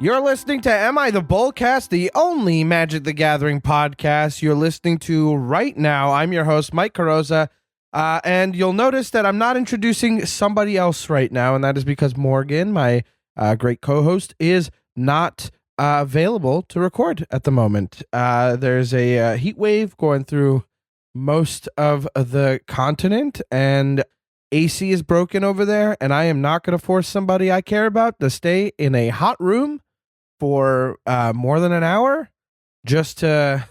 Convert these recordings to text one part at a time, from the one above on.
You're listening to Am I The Bolcast, the only Magic the Gathering podcast you're listening to right now. I'm your host, Mike Carosa, and you'll notice that I'm not introducing somebody else right now, and that is because Morgan, my great co-host, is not available to record at the moment. There's a heat wave going through most of the continent, and AC is broken over there, and I am not going to force somebody I care about to stay in a hot room for more than an hour just to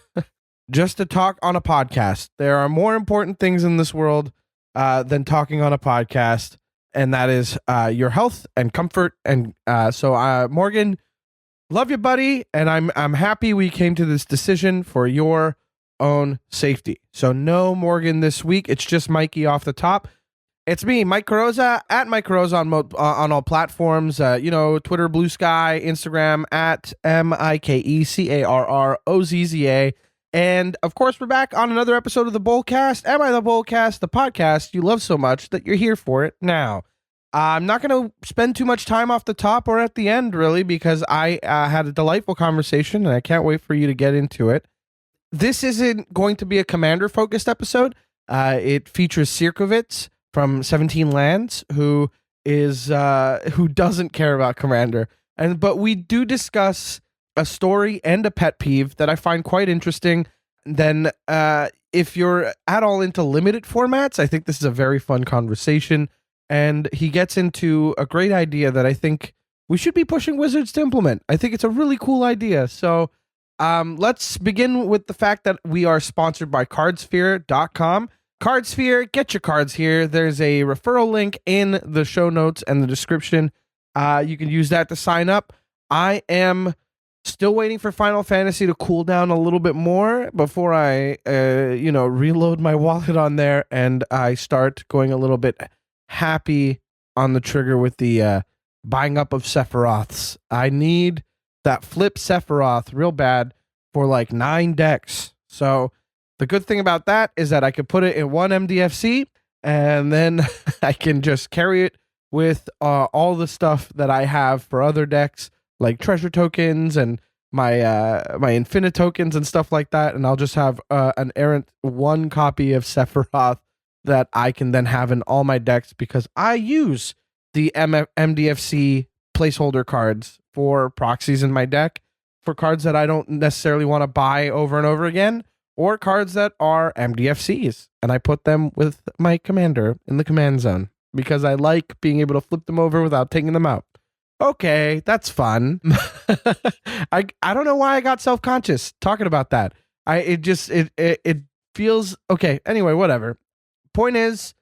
talk on a podcast. There are more important things in this world than talking on a podcast, and that is your health and comfort. And so Morgan, love you, buddy, and I'm happy we came to this decision for your own safety. So no Morgan this week. It's just Mikey off the top. It's me, Mike Carosa, at Mike Carosa on all platforms. Twitter, Blue Sky, Instagram, at MikeCarrozza. And, of course, we're back on another episode of The Bolcast. Am I The Bolcast, the podcast you love so much that you're here for it now. I'm not going to spend too much time off the top or at the end, really, because I had a delightful conversation, and I can't wait for you to get into it. This isn't going to be a Commander-focused episode. It features Sierkovitz from 17Lands, who doesn't care about Commander. But we do discuss a story and a pet peeve that I find quite interesting. Then if you're at all into limited formats, I think this is a very fun conversation. And he gets into a great idea that I think we should be pushing Wizards to implement. I think it's a really cool idea. So let's begin with the fact that we are sponsored by cardsphere.com. Cardsphere, get your cards here. There's a referral link in the show notes and the description. You can use that to sign up. I am still waiting for Final Fantasy to cool down a little bit more before I, reload my wallet on there and I start going a little bit happy on the trigger with the buying up of Sephiroths. I need that flip Sephiroth real bad for like 9 decks. So the good thing about that is that I could put it in one MDFC and then I can just carry it with all the stuff that I have for other decks, like treasure tokens and my infinite tokens and stuff like that. And I'll just have an errant one copy of Sephiroth that I can then have in all my decks because I use the MDFC placeholder cards for proxies in my deck for cards that I don't necessarily want to buy over and over again, or cards that are MDFCs, and I put them with my commander in the command zone because I like being able to flip them over without taking them out. Okay, that's fun. I don't know why I got self-conscious talking about that. It feels okay. Anyway, whatever. Point is,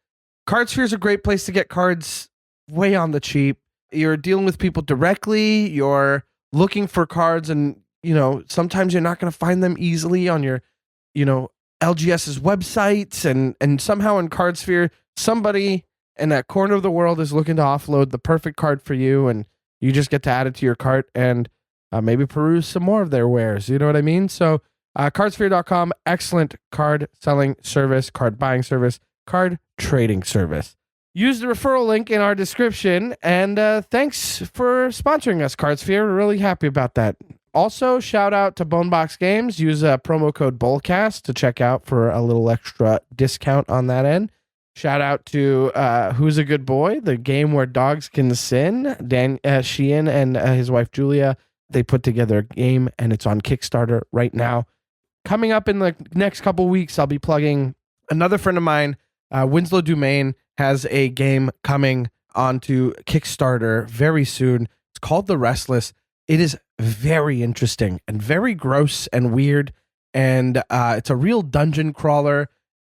Cardsphere is a great place to get cards way on the cheap. You're dealing with people directly. You're looking for cards, and sometimes you're not going to find them easily on your LGS's websites, and somehow in Cardsphere, somebody in that corner of the world is looking to offload the perfect card for you, and you just get to add it to your cart and maybe peruse some more of their wares. You know what I mean? So cardsphere.com, excellent card selling service, card buying service, card trading service. Use the referral link in our description, and thanks for sponsoring us, Cardsphere. We're really happy about that. Also, shout out to Bonebox Games. Use promo code BOLCAST to check out for a little extra discount on that end. Shout out to Who's a Good Boy, the game where dogs can sin. Dan Sheehan and his wife Julia, they put together a game, and it's on Kickstarter right now. Coming up in the next couple weeks, I'll be plugging another friend of mine, Winslow Dumaine, has a game coming onto Kickstarter very soon. It's called The Restless. It is very interesting and very gross and weird, and it's a real dungeon crawler.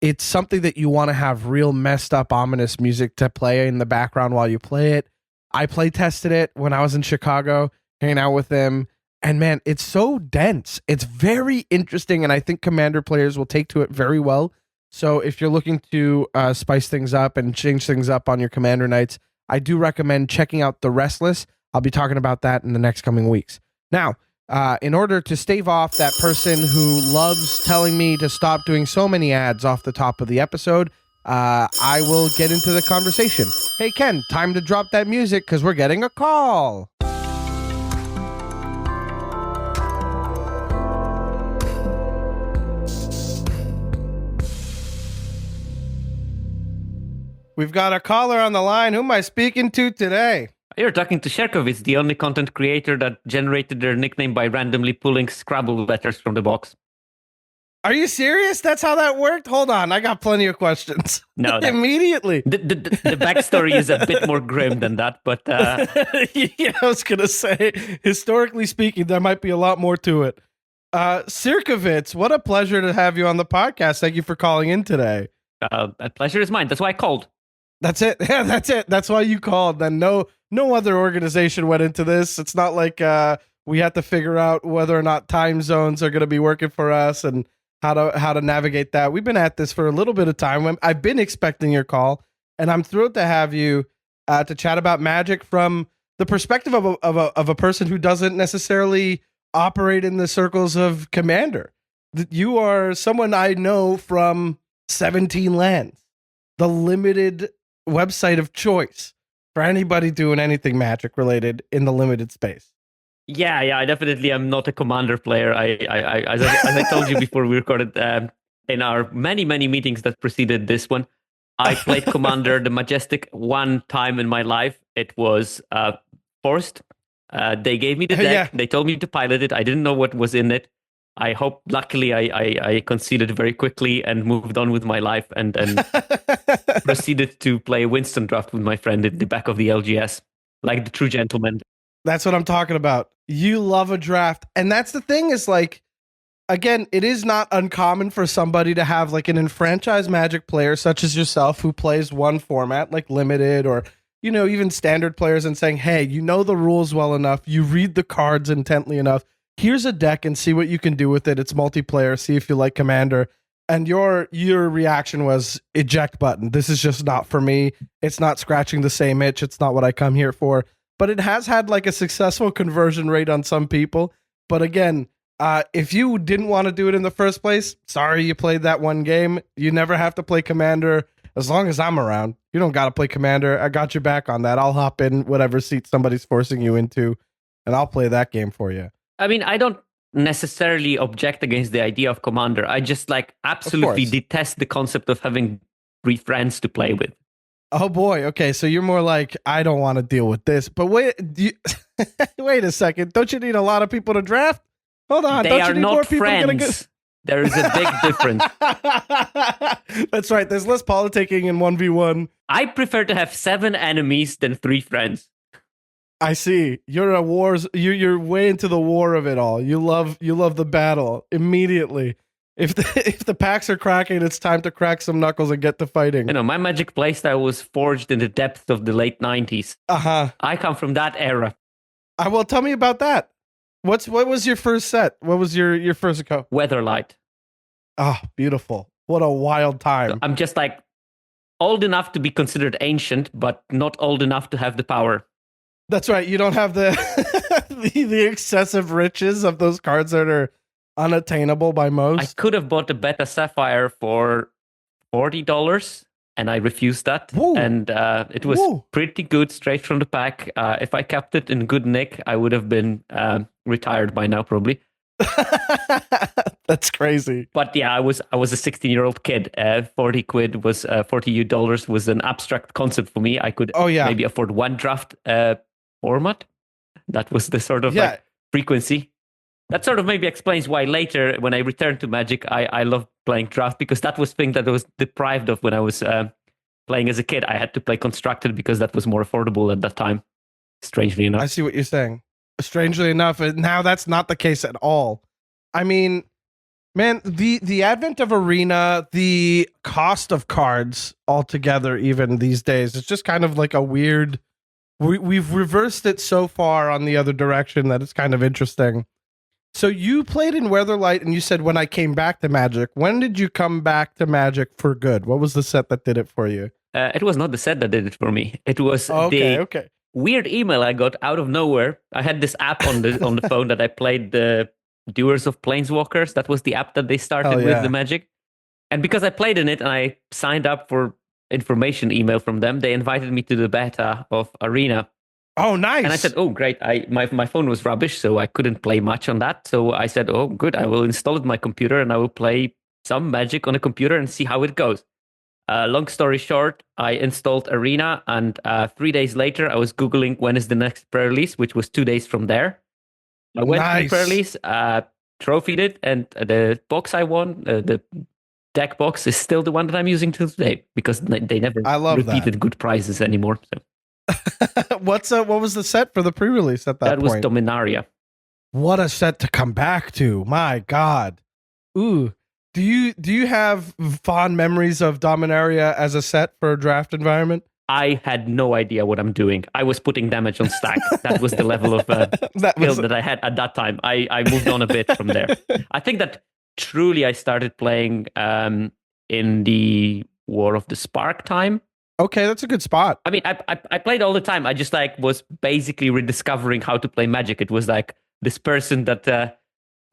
It's something that you want to have real messed up, ominous music to play in the background while you play it. I play tested it when I was in Chicago, hanging out with them, and man, it's so dense. It's very interesting, and I think Commander players will take to it very well. So if you're looking to spice things up and change things up on your Commander nights, I do recommend checking out The Restless. I'll be talking about that in the next coming weeks. Now, in order to stave off that person who loves telling me to stop doing so many ads off the top of the episode, I will get into the conversation. Hey, Ken, time to drop that music because we're getting a call. We've got a caller on the line. Who am I speaking to today? You're talking to Sierkovitz, the only content creator that generated their nickname by randomly pulling Scrabble letters from the box. Are you serious? That's how that worked? Hold on, I got plenty of questions. No, immediately. The backstory is a bit more grim than that, but yeah, I was gonna say, historically speaking, there might be a lot more to it. Sierkovitz, what a pleasure to have you on the podcast. Thank you for calling in today. A pleasure is mine. That's why I called. That's it. Yeah, that's it. That's why you called. Then no other organization went into this. It's not like we had to figure out whether or not time zones are going to be working for us and how to navigate that. We've been at this for a little bit of time. I've been expecting your call, and I'm thrilled to have you to chat about Magic from the perspective of a person who doesn't necessarily operate in the circles of Commander. You are someone I know from 17Lands, the limited website of choice for anybody doing anything Magic related in the limited space. Yeah, I definitely am not a Commander player. As I told you before we recorded in our many meetings that preceded this one, I played Commander the Majestic one time in my life. It was forced. They gave me the deck. Yeah. They told me to pilot it. I didn't know what was in it. Luckily, I conceded very quickly and moved on with my life and proceeded to play Winston draft with my friend in the back of the LGS, like the true gentleman. That's what I'm talking about. You love a draft. And that's the thing is like, again, it is not uncommon for somebody to have like an enfranchised Magic player such as yourself who plays one format like limited or, you know, even standard players and saying, hey, you know the rules well enough. You read the cards intently enough. Here's a deck and see what you can do with it. It's multiplayer. See if you like Commander. And your reaction was eject button. This is just not for me. It's not scratching the same itch. It's not what I come here for. But it has had like a successful conversion rate on some people. But again, if you didn't want to do it in the first place, sorry you played that one game. You never have to play Commander as long as I'm around. You don't got to play Commander. I got your back on that. I'll hop in whatever seat somebody's forcing you into, and I'll play that game for you. I mean, I don't necessarily object against the idea of Commander. I just absolutely detest the concept of having 3 friends to play with. Oh boy. Okay, so you're more like, I don't want to deal with this. But wait, wait a second. Don't you need a lot of people to draft? Hold on. They are not friends. There is a big difference. That's right. There's less politicking in 1v1. I prefer to have 7 enemies than 3 friends. I see. You're you're way into the war of it all. You love the battle immediately. If the packs are cracking, it's time to crack some knuckles and get to fighting. You know, my Magic playstyle was forged in the depths of the late 90s. I come from that era. Well, tell me about that. What was your first set? What was your first go? Weatherlight. Oh, beautiful. What a wild time. So I'm just old enough to be considered ancient, but not old enough to have the power. That's right. You don't have the the excessive riches of those cards that are unattainable by most. I could have bought a Beta Sapphire for $40, and I refused that. Woo. And it was pretty good straight from the pack. If I kept it in good nick, I would have been retired by now, probably. That's crazy. But yeah, I was a 16-year-old kid. $40 was an abstract concept for me. I could maybe afford one draft format. That was the sort of frequency. That sort of maybe explains why later, when I returned to Magic, I loved playing draft, because that was thing that I was deprived of when I was playing as a kid. I had to play constructed because that was more affordable at that time. Strangely enough. I see what you're saying. Strangely enough, now that's not the case at all. I mean, man, the advent of Arena, the cost of cards altogether, even these days, it's just kind of like a weird. We've reversed it so far on the other direction that it's kind of interesting. So you played in Weatherlight, and you said when I came back to Magic. When did you come back to Magic for good? What was the set that did it for you? It was not the set that did it for me. It was the weird email I got out of nowhere. I had this app on the phone that I played the Doers of Planeswalkers. That was the app that they started with the Magic. And because I played in it and I signed up for information email from them, they invited me to the beta of Arena. Oh, nice. And I said, oh, great. My phone was rubbish, so I couldn't play much on that. So I said, oh, good. I will install it on my computer and I will play some Magic on a computer and see how it goes. Long story short, I installed Arena, and 3 days later, I was Googling when is the next pre-release, which was 2 days from there. I went to the pre-release, trophied it, and the box I won, the deck box, is still the one that I'm using till today because they never repeated good prizes anymore. So. What was the set for the pre-release at that point? That was Dominaria. What a set to come back to! My God. Ooh. Do you have fond memories of Dominaria as a set for a draft environment? I had no idea what I'm doing. I was putting damage on stack. That was the level of skill that I had at that time. I moved on a bit from there. I think that truly I started playing in the War of the Spark time. Okay, that's a good spot. I mean, I played all the time. I just was basically rediscovering how to play Magic. It was like this person that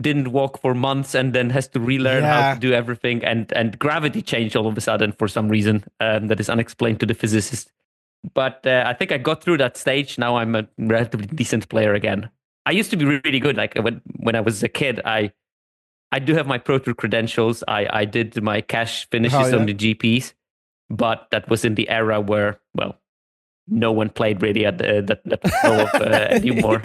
didn't walk for months and then has to relearn how to do everything, and gravity changed all of a sudden for some reason that is unexplained to the physicist. But I think I got through that stage. Now I'm a relatively decent player again. I used to be really good. Like when I was a kid, I do have my Pro Tour credentials. I did my cash finishes on the GPs, but that was in the era where, well, no one played really at that level anymore.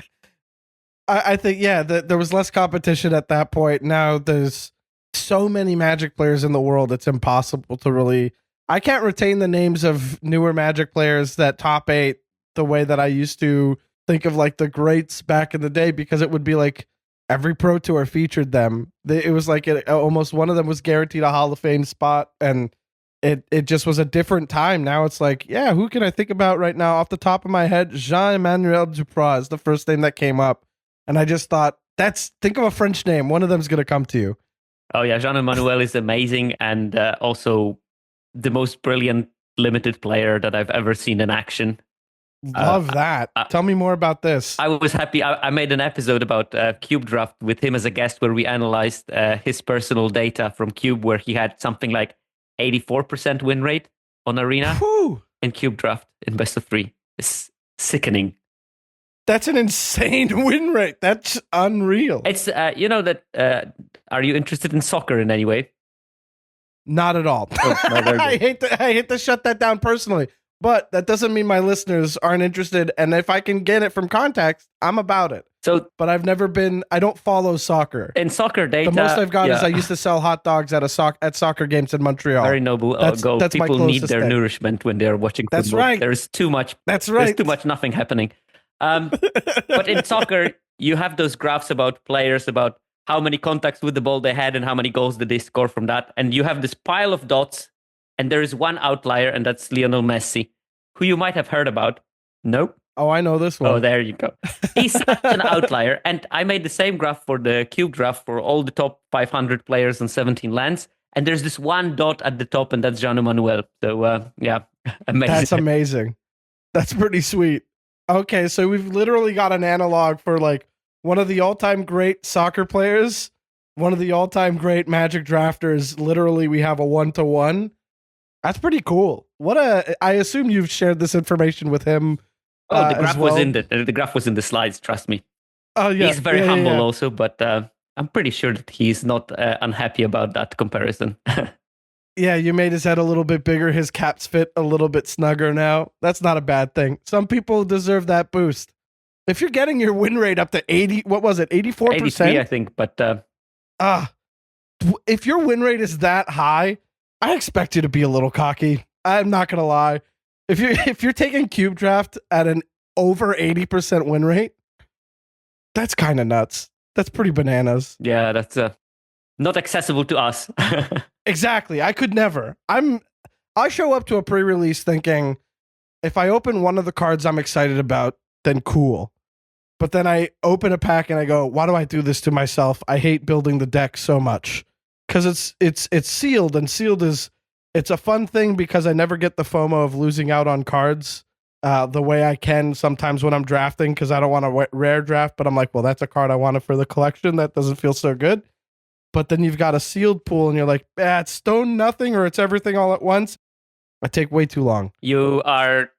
I think, there was less competition at that point. Now there's so many Magic players in the world, it's impossible to really... I can't retain the names of newer Magic players that top 8 the way that I used to think of like the greats back in the day, because it would be like every Pro Tour featured them. It was like almost one of them was guaranteed a Hall of Fame spot, and it just was a different time. Now it's like, who can I think about right now off the top of my head? Jean-Emmanuel Duprat is the first name that came up. And I just thought, think of a French name. One of them's going to come to you. Oh, yeah. Jean-Emmanuel is amazing, and also the most brilliant limited player that I've ever seen in action. Love that. Tell me more about this. I was happy. I made an episode about Cube Draft with him as a guest where we analyzed his personal data from Cube, where he had something like 84% win rate on Arena in Cube Draft in best of 3. It's sickening. That's an insane win rate. That's unreal. It's that. Are you interested in soccer in any way? Not at all. Oh, I hate to shut that down personally, but that doesn't mean my listeners aren't interested. And if I can get it from context, I'm about it. So, but I don't follow soccer. In soccer data, the most I've got is I used to sell hot dogs at soccer games in Montreal. Very noble goal. That's People need their nourishment when they're watching football. That's right. There's too much. That's right. There's too much nothing happening. But in soccer, you have those graphs about players, about how many contacts with the ball they had and how many goals did they score from that. And you have this pile of dots, and there is one outlier, and that's Lionel Messi, who you might have heard about. Nope. Oh, I know this one. Oh, there you go. He's such an outlier. And I made the same graph for the Cube draft for all the top 500 players on 17Lands. And there's this one dot at the top, and that's Jean-Emmanuel. So, amazing. That's amazing. That's pretty sweet. Okay, so we've literally got an analog for like one of the all-time great soccer players, one of the all-time great Magic drafters. Literally, we have a 1-to-1. That's pretty cool. I assume you've shared this information with him. Oh, the graph was in the graph was in the slides. Trust me. Oh yeah, he's very humble also, but I'm pretty sure that he's not unhappy about that comparison. Yeah, you made his head a little bit bigger. His caps fit a little bit snugger now. That's not a bad thing. Some people deserve that boost. If you're getting your win rate up to 80, what was it, 84%? 83, I think, but... if your win rate is that high, I expect you to be a little cocky. I'm not going to lie. If you're taking Cube Draft at an over 80% win rate, that's kind of nuts. That's pretty bananas. Yeah, that's not accessible to us. Exactly. I could never. I show up to a pre-release thinking, if I open one of the cards I'm excited about, then cool. But then I open a pack and I go, why do I do this to myself? I hate building the deck so much. Because it's sealed, and sealed it's a fun thing because I never get the FOMO of losing out on cards the way I can sometimes when I'm drafting, because I don't want a rare draft, but I'm like, well, that's a card I wanted for the collection. That doesn't feel so good. But then you've got a sealed pool and you're like, it's stone nothing or it's everything all at once. I take way too long. You are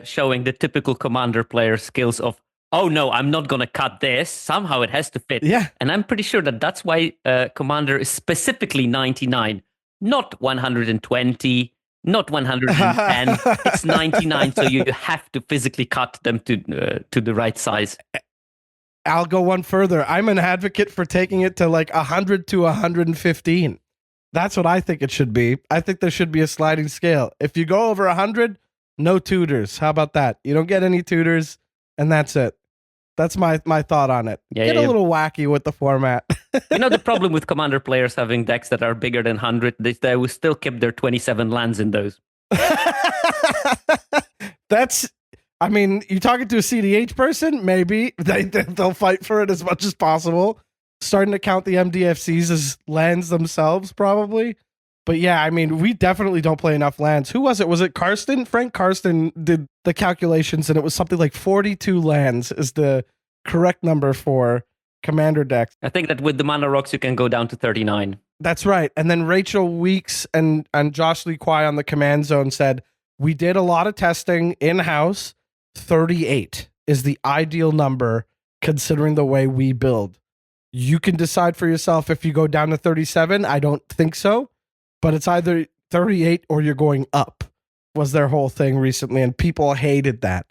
showing the typical commander player skills of, oh no, I'm not going to cut this. Somehow it has to fit. Yeah. And I'm pretty sure that that's why commander is specifically 99, not 120, Not 110. It's 99, so you have to physically cut them to the right size. I'll go one further. I'm an advocate for taking it to like 100 to 115. That's what I think it should be. I think there should be a sliding scale. If you go over 100, no tutors. How about that? You don't get any tutors, and that's it. That's my thought on it. Get a little wacky with the format. The problem with Commander players having decks that are bigger than 100, they will still keep their 27 lands in those. You're talking to a CDH person? Maybe. They'll fight for it as much as possible. Starting to count the MDFCs as lands themselves, probably. But yeah, we definitely don't play enough lands. Who was it? Was it Karsten? Frank Karsten did the calculations, and it was something like 42 lands is the correct number for Commander decks. I think that with the Mana Rocks, you can go down to 39. That's right. And then Rachel Weeks and Josh Lee Kwai on the Command Zone said, we did a lot of testing in-house. 38 is the ideal number considering the way we build. You can decide for yourself if you go down to 37. I don't think so. But it's either 38 or you're going up, was their whole thing recently. And people hated that.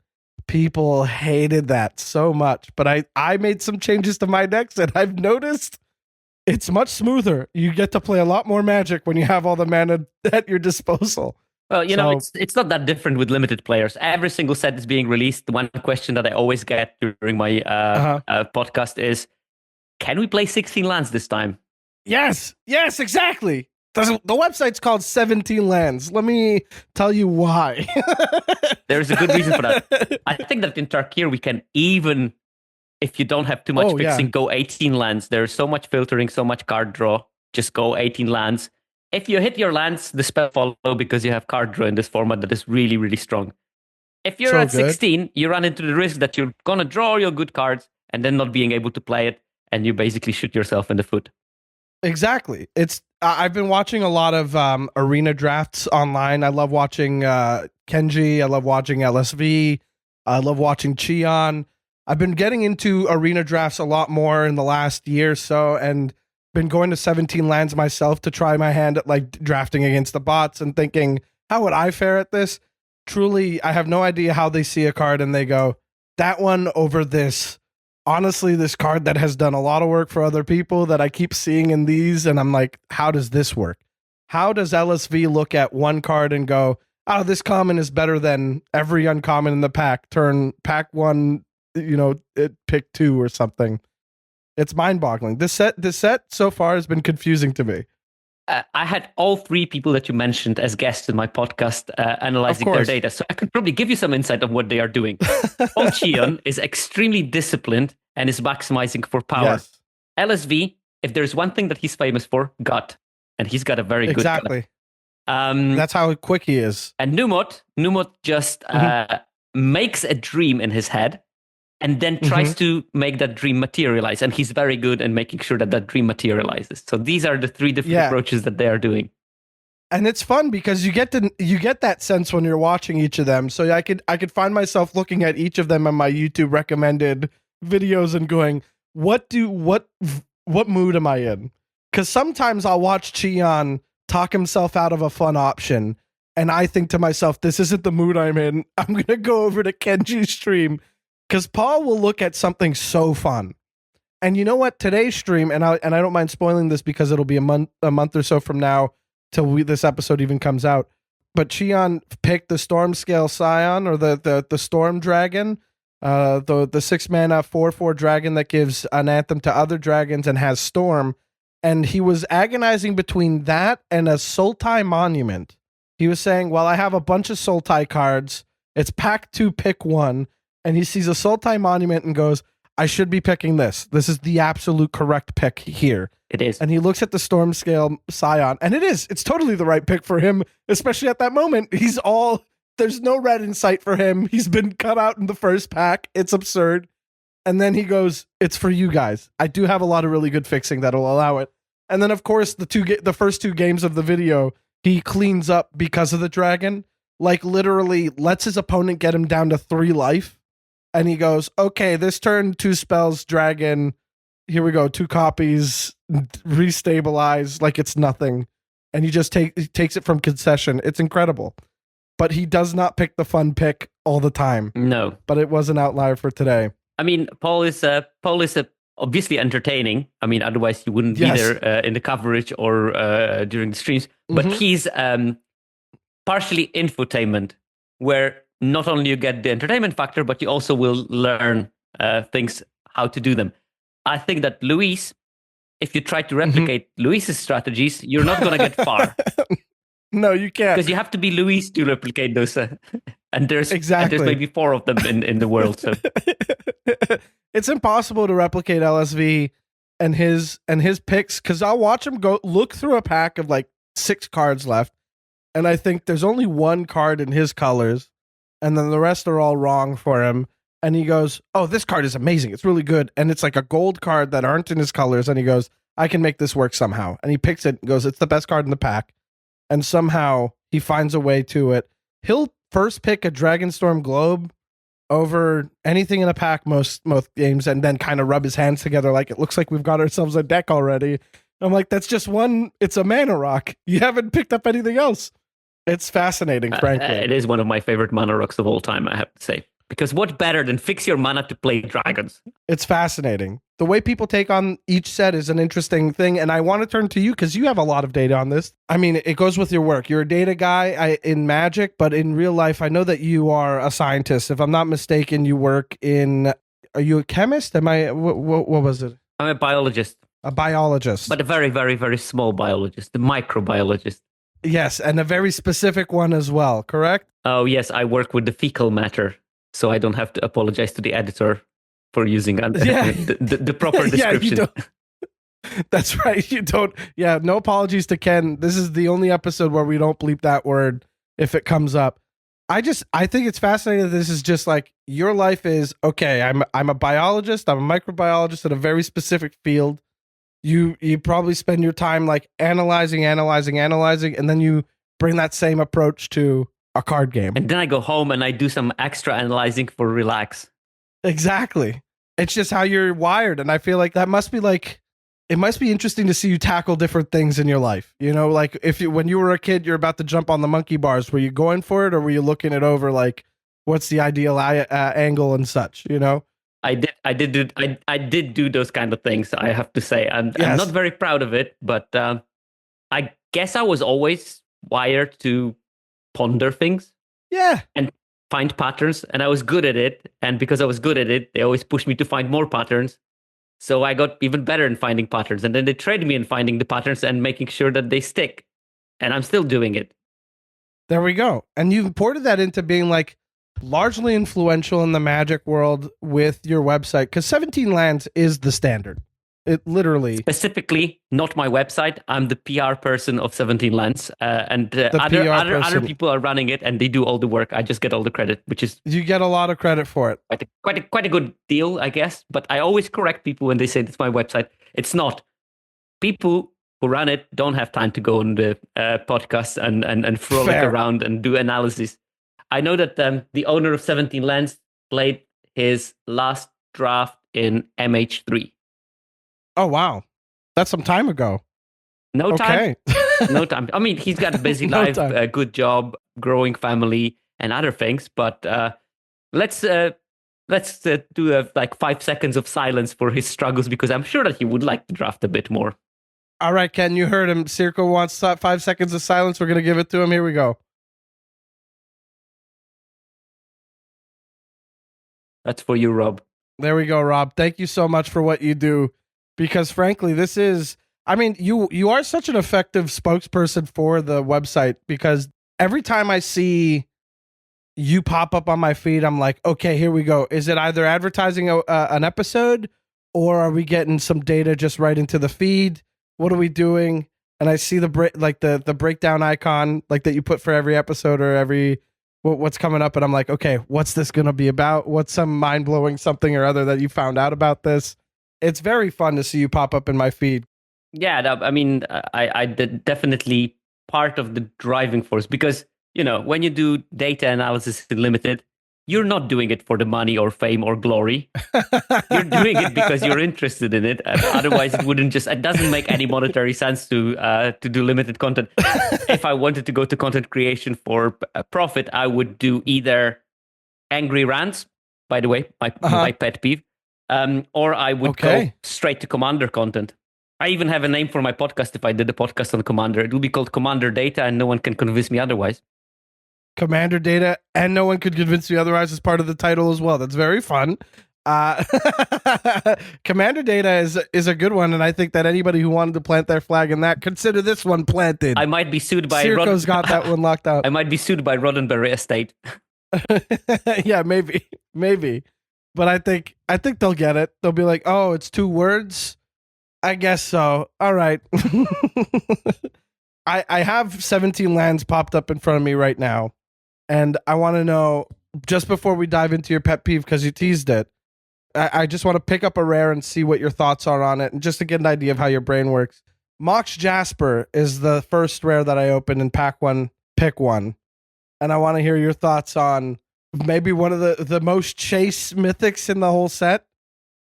People hated that so much. But I made some changes to my decks, and I've noticed it's much smoother. You get to play a lot more Magic when you have all the mana at your disposal. Well, it's not that different with limited players. Every single set is being released. One question that I always get during my podcast is, can we play 16 lands this time? Yes, exactly. The website's called 17Lands. Let me tell you why. There's a good reason for that. I think that in Tarkir, we can even, if you don't have too much fixing, go 18 lands. There's so much filtering, so much card draw. Just go 18 lands. If you hit your lands, the spell follow because you have card draw in this format that is really, really strong. If you're at 16, you run into the risk that you're going to draw your good cards and then not being able to play it, and you basically shoot yourself in the foot. Exactly. I've been watching a lot of arena drafts online. I love watching Kenji. I love watching LSV. I love watching Cheon. I've been getting into arena drafts a lot more in the last year or so, and been going to 17Lands myself to try my hand at like drafting against the bots and thinking, how would I fare at this? Truly, I have no idea how they see a card and they go, that one over this. Honestly, this card that has done a lot of work for other people that I keep seeing in these, and I'm like, how does this work? How does LSV look at one card and go, oh, this common is better than every uncommon in the pack, turn pack one, pick two or something? It's mind-boggling. This set so far has been confusing to me. I had all three people that you mentioned as guests in my podcast analyzing their data, so I could probably give you some insight on what they are doing. Cheon is extremely disciplined and is maximizing for power. Yes. LSV, if there's one thing that he's famous for, gut. And he's got a very good gut. Exactly. That's how quick he is. And Numot just makes a dream in his head and then tries to make that dream materialize. And he's very good in making sure that dream materializes. So these are the three different approaches that they are doing. And it's fun because you get that sense when you're watching each of them. So I could find myself looking at each of them on my YouTube recommended videos and going, what mood am I in? Because sometimes I'll watch Cheon talk himself out of a fun option, and I think to myself, this isn't the mood I'm in. I'm gonna go over to Kenji's stream. Because Paul will look at something so fun. And you know what? Today's stream, and I don't mind spoiling this because it'll be a month or so from now till this episode even comes out. But Cheon picked the Storm Scale Scion, or the Storm Dragon, the 6-mana 4/4 dragon that gives an anthem to other dragons and has Storm. And he was agonizing between that and a Sultai Monument. He was saying, well, I have a bunch of Sultai cards. It's pack 2, pick 1. And he sees a Sultai Monument and goes, I should be picking this. This is the absolute correct pick here. It is. And he looks at the Storm Scale Scion, and it is. It's totally the right pick for him, especially at that moment. There's no red in sight for him. He's been cut out in the first pack. It's absurd. And then he goes, it's for you guys. I do have a lot of really good fixing that'll allow it. And then, of course, the first 2 games of the video, he cleans up because of the dragon. Like, literally lets his opponent get him down to 3 life. And he goes, okay, this turn 2 spells, dragon. Here we go, 2 copies, restabilize like it's nothing. and he takes it from concession. It's incredible. But he does not pick the fun pick all the time. No. But it was an outlier for today. I mean, Paul is obviously entertaining. I mean, otherwise you wouldn't be there in the coverage or during the streams. But he's partially infotainment, where not only you get the entertainment factor, but you also will learn things, how to do them. I think that Luis, if you try to replicate Luis's strategies, you're not going to get far. No, you can't. Because you have to be Luis to replicate those. And there's maybe 4 of them in the world. So it's impossible to replicate LSV and his picks, because I'll watch him go look through a pack of like 6 cards left, and I think there's only 1 card in his colors, and then the rest are all wrong for him. And he goes, "Oh, this card is amazing. It's really good." And it's like a gold card that aren't in his colors, and he goes, "I can make this work somehow." And he picks it and goes, "It's the best card in the pack." And somehow he finds a way to it. He'll first pick a Dragonstorm Globe over anything in a pack most games, and then kind of rub his hands together like it looks like we've got ourselves a deck already. I'm like, that's just one. It's a mana rock. You haven't picked up anything else. It's fascinating, frankly. It is one of my favorite mana rocks of all time, I have to say. Because what better than fix your mana to play dragons? It's fascinating. The way people take on each set is an interesting thing, and I want to turn to you because you have a lot of data on this. I mean, it goes with your work. You're a data guy in Magic, but in real life, I know that you are a scientist. If I'm not mistaken, you work in... Are you a chemist? Am I... What was it? I'm a biologist. A biologist. But a very, very, very small biologist. A microbiologist. Yes, and a very specific one as well, correct? Oh, yes. I work with the fecal matter, so I don't have to apologize to the editor for using the proper description. That's right. You don't. Yeah, no apologies to Ken. This is the only episode where we don't bleep that word if it comes up. I think it's fascinating that this is just like your life is, okay, I'm a biologist, I'm a microbiologist in a very specific field. You probably spend your time like analyzing, and then you bring that same approach to a card game. And then I go home and I do some extra analyzing for relax. Exactly. It's just how you're wired. And I feel like that must be like, it must be interesting to see you tackle different things in your life. You know, like when you were a kid, you're about to jump on the monkey bars. Were you going for it, or were you looking it over like, what's the ideal angle and such, you know? I did do those kind of things, I have to say. I'm not very proud of it, but I guess I was always wired to ponder things. Yeah. And find patterns, and I was good at it. And because I was good at it, they always pushed me to find more patterns. So I got even better in finding patterns. And then they trained me in finding the patterns and making sure that they stick. And I'm still doing it. There we go. And you've ported that into being like largely influential in the Magic world with your website, because 17Lands is the standard. It literally... Specifically, not my website. I'm the PR person of 17Lands. And other people are running it, and they do all the work. I just get all the credit, which is... You get a lot of credit for it. Quite a good deal, I guess. But I always correct people when they say it's my website. It's not. People who run it don't have time to go on the podcast and frolic around and do analysis. I know that the owner of 17Lands played his last draft in MH3. Oh, wow. That's some time ago. No time. No time. I mean, he's got a busy life, a good job, growing family, and other things. But let's do like 5 seconds of silence for his struggles, because I'm sure that he would like to draft a bit more. All right, Ken, you heard him. Sierko wants 5 seconds of silence. We're going to give it to him. Here we go. That's for you, Rob. There we go, Rob. Thank you so much for what you do. Because frankly, this is, I mean, you are such an effective spokesperson for the website, because every time I see you pop up on my feed, I'm like, okay, here we go. Is it either advertising an episode, or are we getting some data just right into the feed? What are we doing? And I see the breakdown icon like that you put for every episode or every what's coming up, and I'm like, okay, what's this going to be about? What's some mind-blowing something or other that you found out about this? It's very fun to see you pop up in my feed. Yeah, I mean, I did definitely part of the driving force, because, you know, when you do data analysis in Limited, you're not doing it for the money or fame or glory. You're doing it because you're interested in it. And otherwise, it doesn't make any monetary sense to do limited content. If I wanted to go to content creation for profit, I would do either angry rants, by the way, my pet peeve, or I would go straight to Commander content. I even have a name for my podcast if I did a podcast on Commander. It would be called Commander Data, and no one can convince me otherwise. Commander Data, and no one could convince me otherwise is part of the title as well. That's very fun. Commander Data is a good one, and I think that anybody who wanted to plant their flag in that, consider this one planted. I might be sued by Sierko's got that one locked out. I might be sued by Roddenberry Estate. Yeah, maybe. But I think they'll get it. They'll be like, oh, it's 2 words? I guess so. All right. I have 17Lands popped up in front of me right now, and I want to know, just before we dive into your pet peeve, because you teased it, I just want to pick up a rare and see what your thoughts are on it, and just to get an idea of how your brain works. Mox Jasper is the first rare that I opened in pack 1, pick 1. And I want to hear your thoughts on maybe one of the most chase mythics in the whole set.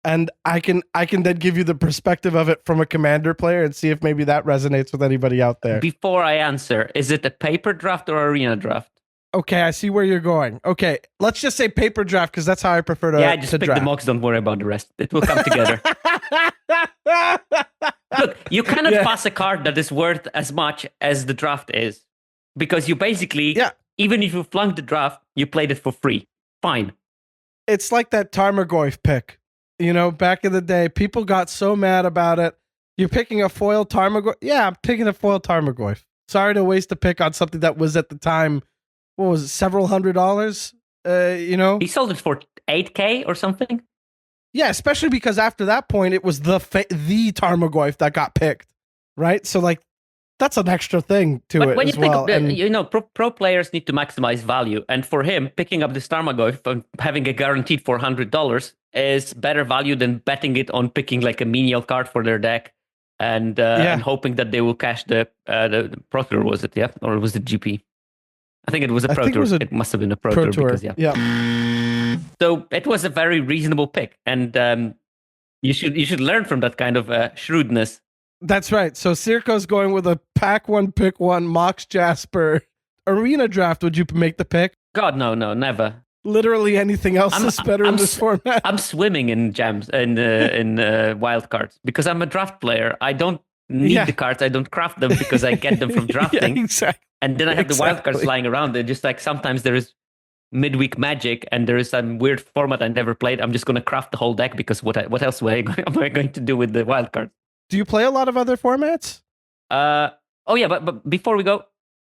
And I can then give you the perspective of it from a Commander player and see if maybe that resonates with anybody out there. Before I answer, is it a paper draft or arena draft? Okay, I see where you're going. Okay, let's just say paper draft, because that's how I prefer to. Yeah, just to pick draft. the Mox. Don't worry about the rest. It will come together. Look, you cannot pass a card that is worth as much as the draft is, because you basically, even if you flunked the draft, you played it for free. Fine. It's like that Tarmogoyf pick. You know, back in the day, people got so mad about it. You're picking a foil Tarmogoyf? Yeah, I'm picking a foil Tarmogoyf. Sorry to waste a pick on something that was at the time, what was it, several $100s? You know? He sold it for $8K or something? Yeah, especially because after that point, it was the Tarmogoyf that got picked, right? So, like, that's an extra thing to it when as you think well. of you know, pro players need to maximize value. And for him, picking up this Tarmogoyf and having a guaranteed $400 is better value than betting it on picking like a menial card for their deck and hoping that they will cash the Pro Tour, was it? Yeah, or was it GP? I think it was a Pro Tour. It must have been a Pro Tour because So it was a very reasonable pick, and you should learn from that kind of shrewdness. That's right. So Sierko's going with a pack 1, pick 1, Mox Jasper. Arena draft, would you make the pick? God, no, never. Literally anything else is better in this format. I'm swimming in gems, in wild cards, because I'm a draft player. I don't need the cards. I don't craft them because I get them from drafting. Exactly. And then I have the wild cards lying around. They're just like, sometimes there is midweek magic and there is some weird format I never played. I'm just going to craft the whole deck because what else am I going to do with the wild cards? Do you play a lot of other formats? But before we go,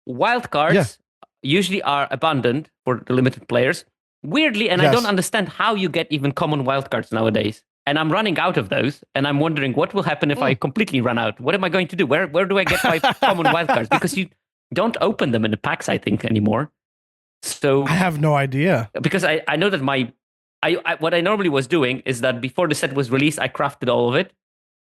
wild cards usually are abundant for the limited players. Weirdly, and I don't understand how you get even common wild cards nowadays. And I'm running out of those, and I'm wondering what will happen if I completely run out. What am I going to do? Where do I get my common wild cards? Because you don't open them in the packs, I think, anymore. So I have no idea. Because I know that what I normally was doing is that before the set was released, I crafted all of it.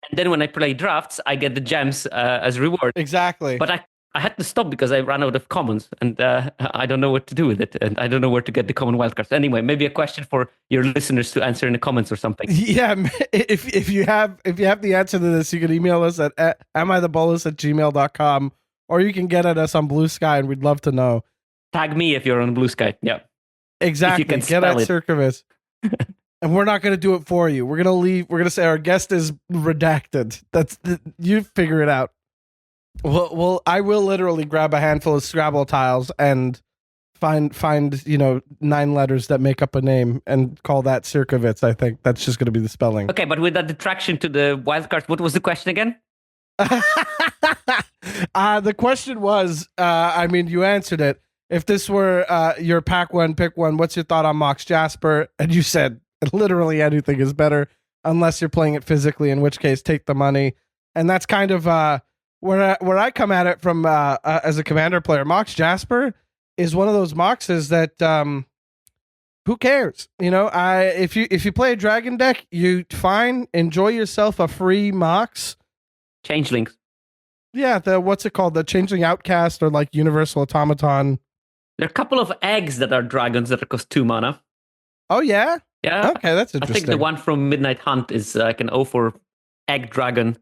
And then when I play drafts, I get the gems as reward. Exactly. But I had to stop because I ran out of commons, and I don't know what to do with it, and I don't know where to get the common wildcards. Anyway, maybe a question for your listeners to answer in the comments or something. Yeah, if you have the answer to this, you can email us at amithebolas@gmail.com, or you can get at us on Blue Sky, and we'd love to know. Tag me if you're on Blue Sky. Yeah, exactly. Get at Sierkovitz. And we're not going to do it for you. We're going to leave. We're going to say our guest is redacted. You figure it out. Well, I will literally grab a handful of Scrabble tiles and find 9 letters that make up a name and call that Sierkovitz. I think that's just going to be the spelling. Okay, but with that detraction to the wildcards, what was the question again? The question was, you answered it. If this were your pack 1, pick 1, what's your thought on Mox Jasper? And you said literally anything is better unless you're playing it physically, in which case take the money. And that's kind of where I come at it from as a Commander player. Mox Jasper is one of those Moxes that who cares? If you play a dragon deck, you enjoy yourself a free Mox. Changelings. Yeah, what's it called? The Changeling Outcast or like Universal Automaton. There are a couple of eggs that are dragons that cost 2 mana. Oh, yeah? Yeah. Okay, that's I interesting. think the one from Midnight Hunt is like an 0/4 egg dragon.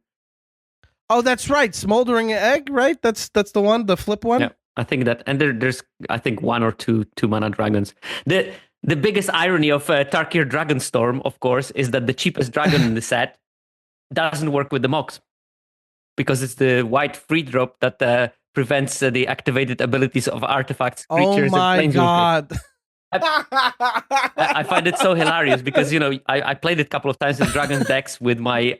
Oh, that's right. Smoldering Egg, right? That's the one, the flip one? Yeah, I think that. And there's, I think, 1 or 2 2-mana dragons. The biggest irony of Tarkir Dragonstorm, of course, is that the cheapest dragon in the set doesn't work with the Mox. Because it's the white free drop that prevents the activated abilities of artifacts, creatures, Oh my and planeswalkers. God. I find it so hilarious because, I played it a couple of times in Dragon decks with my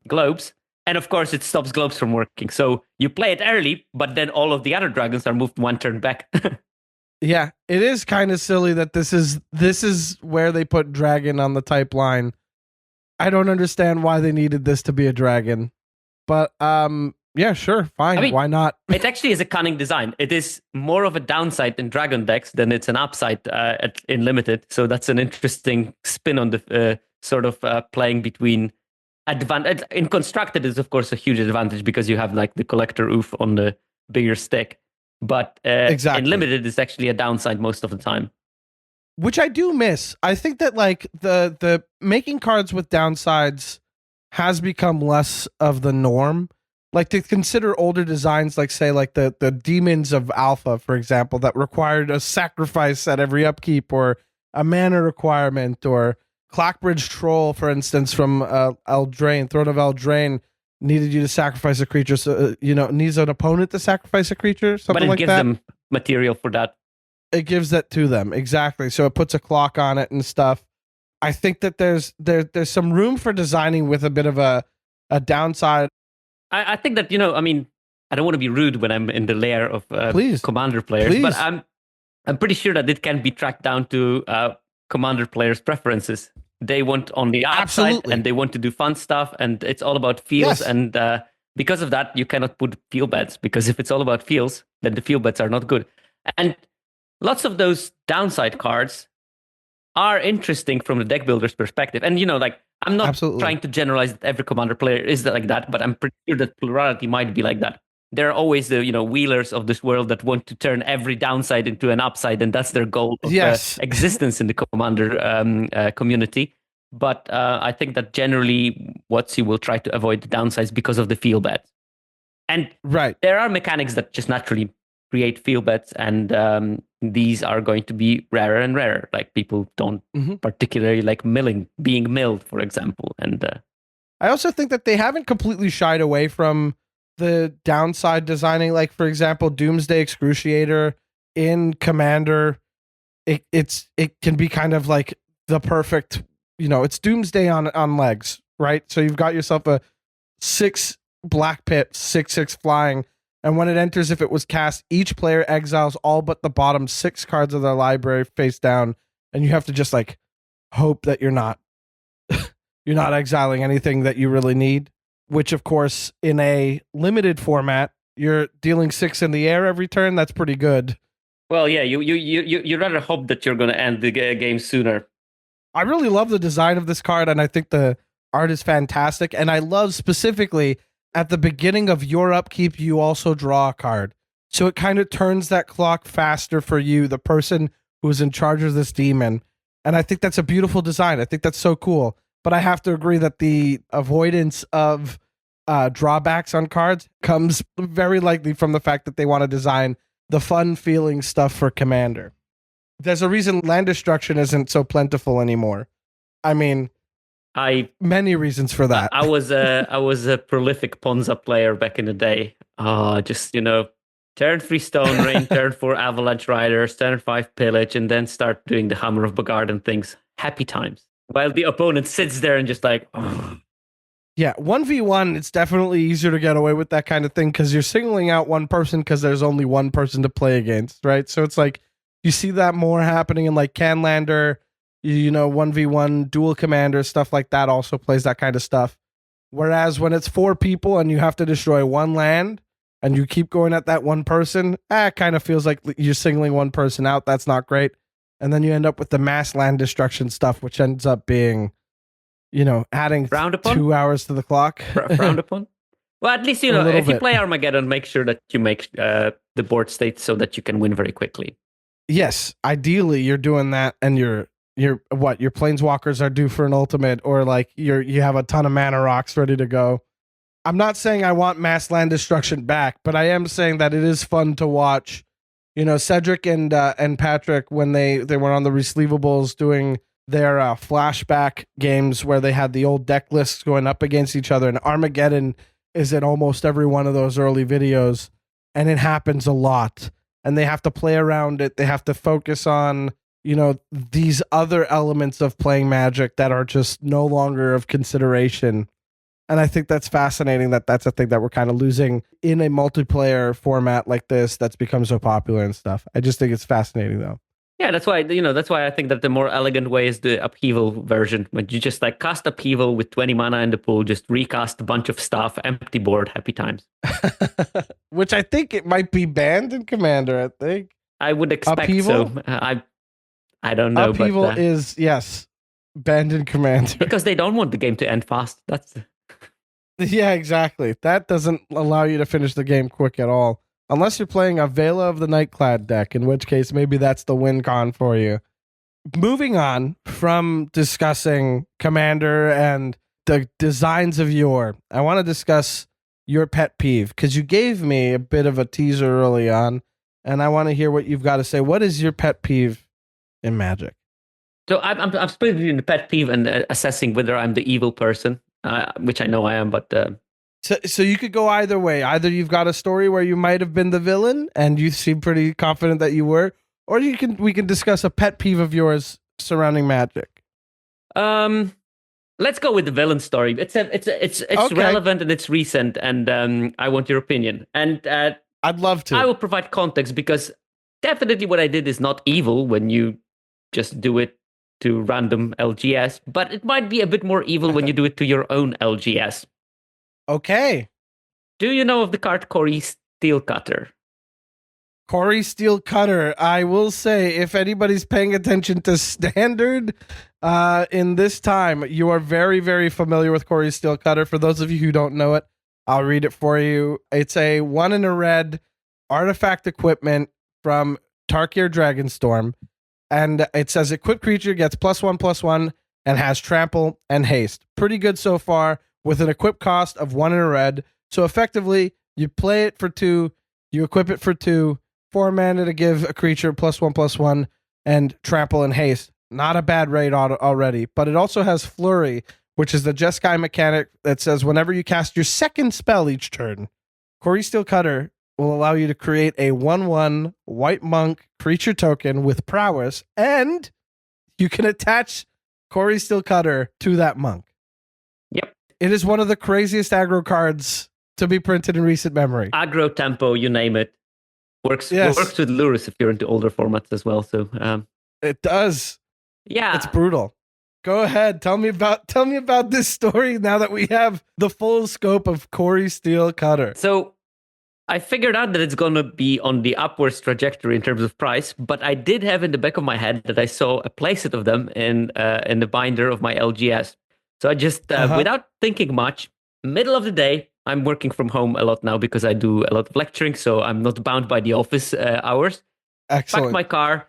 globes. And of course, it stops globes from working. So you play it early, but then all of the other dragons are moved 1 turn back. Yeah, it is kind of silly that this is where they put dragon on the type line. I don't understand why they needed this to be a dragon. But yeah, sure, fine. I mean, why not? It actually is a cunning design. It is more of a downside in Dragon decks than it's an upside in Limited. So that's an interesting spin on the sort of playing between advantage. In Constructed is, of course, a huge advantage because you have like the Collector Oof on the bigger stick. But Exactly. in Limited, it's actually a downside most of the time. Which I do miss. I think that like the making cards with downsides has become less of the norm. Like to consider older designs, like say like the Demons of Alpha, for example, that required a sacrifice at every upkeep, or a mana requirement, or Clockbridge Troll, for instance, from Eldraine, Throne of Eldraine, needed you to sacrifice a creature, so needs an opponent to sacrifice a creature, something like that. But it gives them material for that. It gives that to them, exactly. So it puts a clock on it and stuff. I think that there's some room for designing with a bit of a downside. I think that, I mean, I don't want to be rude when I'm in the lair of Commander players, but I'm pretty sure that it can be tracked down to Commander players' preferences. They want on the upside, and they want to do fun stuff, and it's all about feels. Yes. And because of that, you cannot put field bets, because if it's all about feels, then the field bets are not good. And lots of those downside cards are interesting from the deck builder's perspective. And, I'm not trying to generalize that every Commander player is like that, but I'm pretty sure that plurality might be like that. There are always the, wheelers of this world that want to turn every downside into an upside, and that's their goal of existence in the Commander community. But I think that generally WotC will try to avoid the downsides because of the field bets. And there are mechanics that just naturally create field bets, and these are going to be rarer and rarer. Like people don't particularly like being milled, for example. And I also think that they haven't completely shied away from the downside designing. Like, for example, Doomsday Excruciator in Commander, it can be kind of like the perfect, it's Doomsday on legs, right? So you've got yourself a 6 black pit, 6/6 flying. And when it enters, if it was cast, each player exiles all but the bottom 6 cards of their library face down, and you have to just like hope that you're not exiling anything that you really need. Which, of course, in a limited format, you're dealing 6 in the air every turn. That's pretty good. Well, yeah, you rather hope that you're going to end the game sooner. I really love the design of this card, and I think the art is fantastic. And I love specifically, at the beginning of your upkeep, you also draw a card. So it kind of turns that clock faster for you, the person who's in charge of this demon. And I think that's a beautiful design. I think that's so cool. But I have to agree that the avoidance of drawbacks on cards comes very likely from the fact that they want to design the fun feeling stuff for Commander. There's a reason land destruction isn't so plentiful anymore. I mean, many reasons for that. I was a prolific Ponza player back in the day. Just turn 3 Stone Rain, turn 4 Avalanche Riders, turn 5 Pillage, and then start doing the Hammer of Bogard and things. Happy times. While the opponent sits there and just like, Yeah, 1v1, it's definitely easier to get away with that kind of thing because you're singling out one person because there's only one person to play against, right? So it's like you see that more happening in like Canlander. 1v1 dual commander, stuff like that also plays that kind of stuff. Whereas when it's 4 people and you have to destroy 1 land and you keep going at that one person, it kind of feels like you're singling one person out. That's not great. And then you end up with the mass land destruction stuff, which ends up being, adding 2 hours to the clock. Frowned upon? Well, at least, if you play Armageddon, make sure that you make the board state so that you can win very quickly. yes, ideally you're doing that, and your planeswalkers are due for an ultimate, or like you have a ton of mana rocks ready to go. I'm not saying I want mass land destruction back, but I am saying that it is fun to watch. Cedric and Patrick, when they were on the Resleevables doing their flashback games where they had the old deck lists going up against each other, and Armageddon is in almost every one of those early videos, and it happens a lot. And they have to play around it. They have to focus on, these other elements of playing Magic that are just no longer of consideration. And I think that's fascinating that that's a thing that we're kind of losing in a multiplayer format like this that's become so popular and stuff. I just think it's fascinating, though. Yeah, that's why I think that the more elegant way is the upheaval version. When you just like cast upheaval with 20 mana in the pool, just recast a bunch of stuff, empty board, happy times. Which I think it might be banned in Commander, I think. I would expect upheaval? So. I don't know. Upheaval but, is, yes, banned in Commander. Because they don't want the game to end fast. Yeah, exactly. That doesn't allow you to finish the game quick at all. Unless you're playing a Vela of the Nightclad deck, in which case maybe that's the win con for you. Moving on from discussing Commander and the designs of I want to discuss your pet peeve, because you gave me a bit of a teaser early on, and I want to hear what you've got to say. What is your pet peeve in Magic? So I'm split between the pet peeve and assessing whether I'm the evil person, which I know I am, but... So you could go either way. Either you've got a story where you might have been the villain and you seem pretty confident that you were, or we can discuss a pet peeve of yours surrounding Magic. Let's go with the villain story. It's okay. Relevant and it's recent, and I want your opinion. And I'd love to. I will provide context, because definitely what I did is not evil when you just do it to random LGS, but it might be a bit more evil when you do it to your own LGS. Okay. Do you know of the card Cori-Steel Cutter? Cori-Steel Cutter. I will say, if anybody's paying attention to Standard in this time, you are very, very familiar with Cori-Steel Cutter. For those of you who don't know it, I'll read it for you. It's a 1 in a red artifact equipment from Tarkir Dragonstorm. And it says equipped creature gets +1/+1 and has trample and haste. Pretty good so far, with an equip cost of 1 in a red. So effectively, you play it for 2, you equip it for 2, 4 mana to give a creature +1/+1 and trample and haste. Not a bad rate already, but it also has Flurry, which is the Jeskai mechanic that says whenever you cast your second spell each turn, Cori-Steel Cutter will allow you to create a 1/1 white monk creature token with prowess, and you can attach Cori-Steel Cutter to that monk. Yep. It is one of the craziest aggro cards to be printed in recent memory. Aggro, tempo, you name it. Works with Lurus if you're into older formats as well. So it does. Yeah. It's brutal. Go ahead. Tell me about this story now that we have the full scope of Cori-Steel Cutter. So I figured out that it's going to be on the upwards trajectory in terms of price, but I did have in the back of my head that I saw a playset of them in the binder of my LGS. So I just, without thinking much, middle of the day, I'm working from home a lot now because I do a lot of lecturing, so I'm not bound by the office hours. Excellent. Packed my car,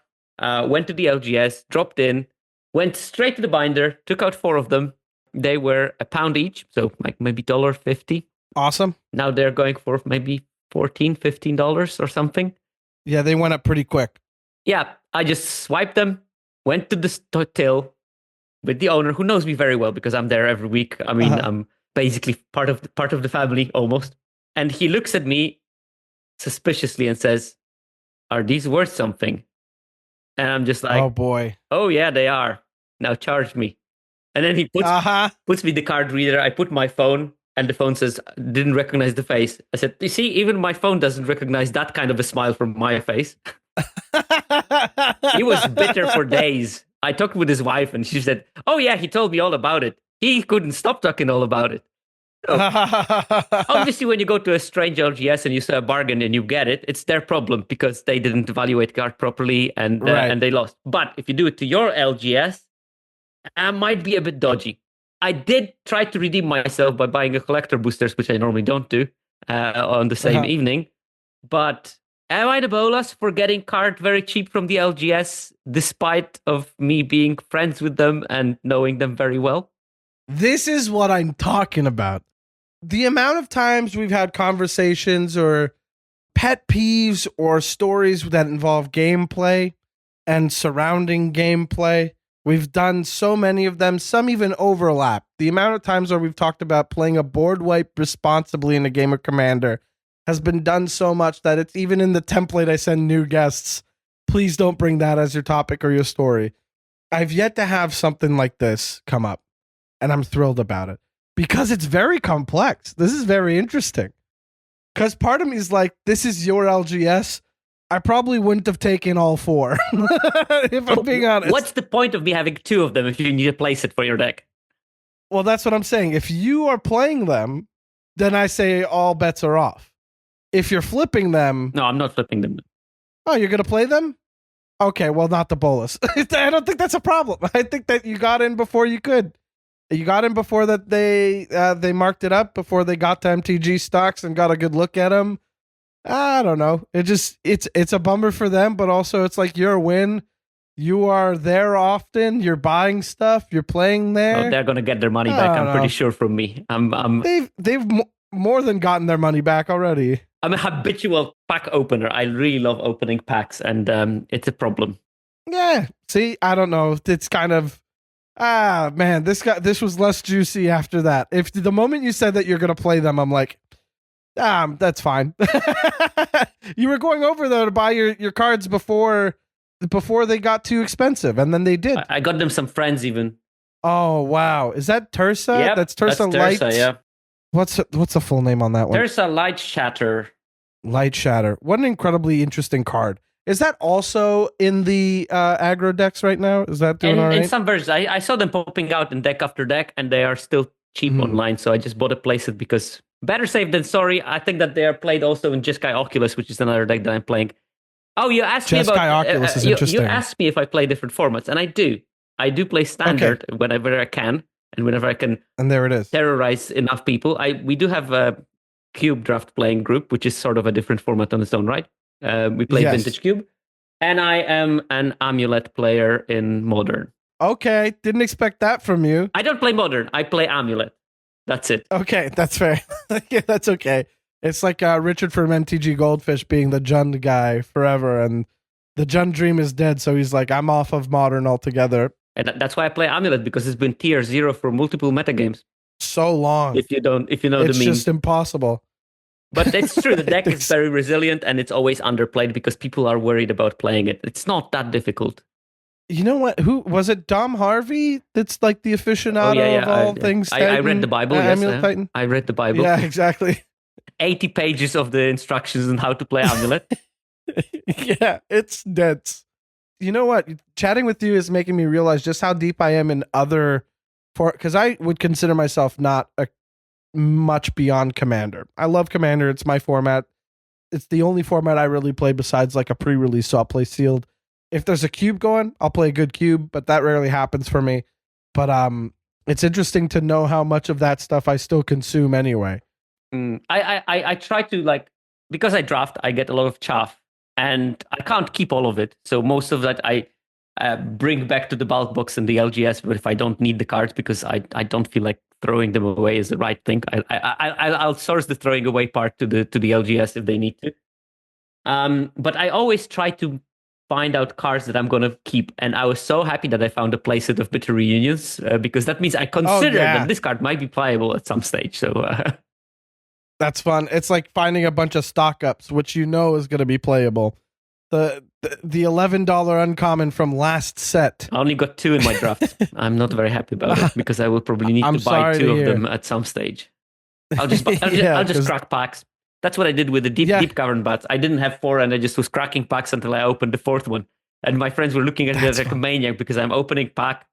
went to the LGS, dropped in, went straight to the binder, took out 4 of them. They were £1 each, so like maybe $1.50. Awesome. Now they're going for maybe $14, $15 or something. Yeah, they went up pretty quick. Yeah, I just swiped them, went to the till with the owner, who knows me very well because I'm there every week. I mean, I'm basically part of the family almost. And he looks at me suspiciously and says, "Are these worth something?" And I'm just like, "Oh boy, oh yeah, they are. Now charge me." And then he puts me the card reader. I put my phone, and the phone says, "Didn't recognize the face." I said, "You see, even my phone doesn't recognize that kind of a smile from my face." He was bitter for days. I talked with his wife, and she said, "Oh yeah, he told me all about it. He couldn't stop talking all about it." So, obviously, when you go to a strange LGS and you say a bargain and you get it, it's their problem because they didn't evaluate the card properly and they lost. But if you do it to your LGS, it might be a bit dodgy. I did try to redeem myself by buying a collector boosters, which I normally don't do on the same evening. But Am I the bolas for getting card very cheap from the LGS, despite of me being friends with them and knowing them very well? This is what I'm talking about. The amount of times we've had conversations or pet peeves or stories that involve gameplay and surrounding gameplay. We've done so many of them, some even overlap. The amount of times where we've talked about playing a board wipe responsibly in a game of Commander has been done so much that it's even in the template I send new guests. Please don't bring that as your topic or your story. I've yet to have something like this come up, and I'm thrilled about it because it's very complex. This is very interesting. Because part of me is like, this is your LGS. I probably wouldn't have taken all 4, if I'm being honest. What's the point of me having 2 of them if you need to place it for your deck? Well, that's what I'm saying. If you are playing them, then I say all bets are off. If you're flipping them... No, I'm not flipping them. Oh, you're going to play them? Okay, well, not the bolus. I don't think that's a problem. I think that you got in before you could. You got in before that they marked it up, before they got to MTG stocks and got a good look at them. I don't know. It's a bummer for them, but also it's like your win. You are there often. You're buying stuff. You're playing there. Oh, they're gonna get their money back. I'm pretty sure from me. They've more than gotten their money back already. I'm a habitual pack opener. I really love opening packs, and it's a problem. Yeah. See, I don't know. It's kind of man. This was less juicy after that. If the moment you said that you're gonna play them, I'm like, that's fine. You were going over there to buy your cards before they got too expensive, and then they did. I got them some friends even. Oh wow, is that Tersa? Yep, that's Tersa Light. Tersa, yeah. What's the full name on that one? Tersa Light Shatter. Light Shatter. What an incredibly interesting card. Is that also in the aggro decks right now? Is that doing all right? In some versions, I saw them popping out in deck after deck, and they are still cheap online. So I just bought a playset because better safe than sorry. I think that they are played also in Jeskai Oculus, which is another deck that I'm playing. Oh, you asked me about Oculus is interesting. You asked me if I play different formats, and I do. I do play standard whenever I can, and whenever I can. And there it is. Terrorize enough people. We do have a Cube draft playing group, which is sort of a different format on its own, right? We play Vintage Cube, and I am an Amulet player in Modern. Okay, didn't expect that from you. I don't play Modern. I play Amulet. That's it. Okay, that's fair. Yeah, that's okay. It's like Richard from MTG Goldfish being the Jund guy forever, and the Jund dream is dead, so he's like, I'm off of Modern altogether. And that's why I play Amulet, because it's been tier 0 for multiple metagames. So long. If you know the meme. It's just impossible. But it's true, the deck is very resilient, and it's always underplayed because people are worried about playing it. It's not that difficult. You know what? Who was it? Dom Harvey? That's like the aficionado of all things. I read the Bible. Amulet Titan. I read the Bible. Yeah, exactly. 80 pages of the instructions on how to play Amulet. Yeah, it's dense. You know what? Chatting with you is making me realize just how deep I am in other because I would consider myself not a much beyond Commander. I love Commander. It's my format. It's the only format I really play besides like a pre-release, so I'll play sealed. If there's a cube going, I'll play a good cube, but that rarely happens for me. But it's interesting to know how much of that stuff I still consume anyway. I try to because I draft, I get a lot of chaff, and I can't keep all of it. So most of that I bring back to the bulk box and the LGS. But if I don't need the cards because I don't feel like throwing them away is the right thing, I'll source the throwing away part to the LGS if they need to. But I always try to find out cards that I'm going to keep. And I was so happy that I found a playset of Bitter Reunions because that means I consider that this card might be playable at some stage. So that's fun. It's like finding a bunch of stock ups, which you know is going to be playable. The $11 uncommon from last set. I only got 2 in my draft. I'm not very happy about it because I will probably need to buy 2 of them at some stage. I'll just crack packs. That's what I did with the deep cavern bats. I didn't have 4 and I just was cracking packs until I opened the 4th one. And my friends were looking at me like a maniac because I'm opening pack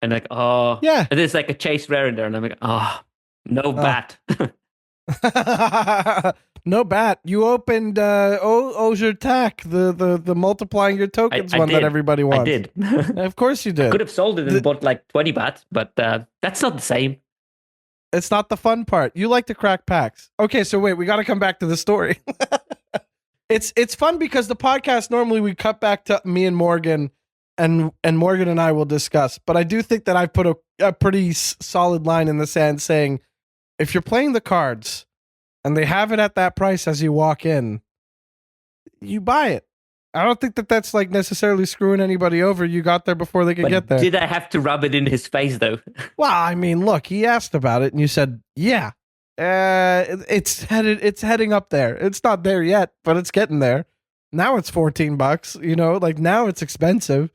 and like, and there's like a chase rare in there. And I'm like, no bat. No bat. You opened Osier Tack, the multiplying your tokens that everybody wants. I did. Of course you did. I could have sold it and bought like 20 bats, but that's not the same. It's not the fun part. You like to crack packs. Okay, so wait, we got to come back to the story. It's fun because the podcast normally we cut back to me and Morgan, and Morgan and I will discuss. But I do think that I've put a pretty solid line in the sand saying, if you're playing the cards and they have it at that price as you walk in, you buy it. I don't think that that's like necessarily screwing anybody over. You got there before they could get there. Did I have to rub it in his face though? Well, I mean, look, he asked about it and you said, yeah. It's heading up there. It's not there yet, but it's getting there. Now it's $14, you know, like now it's expensive.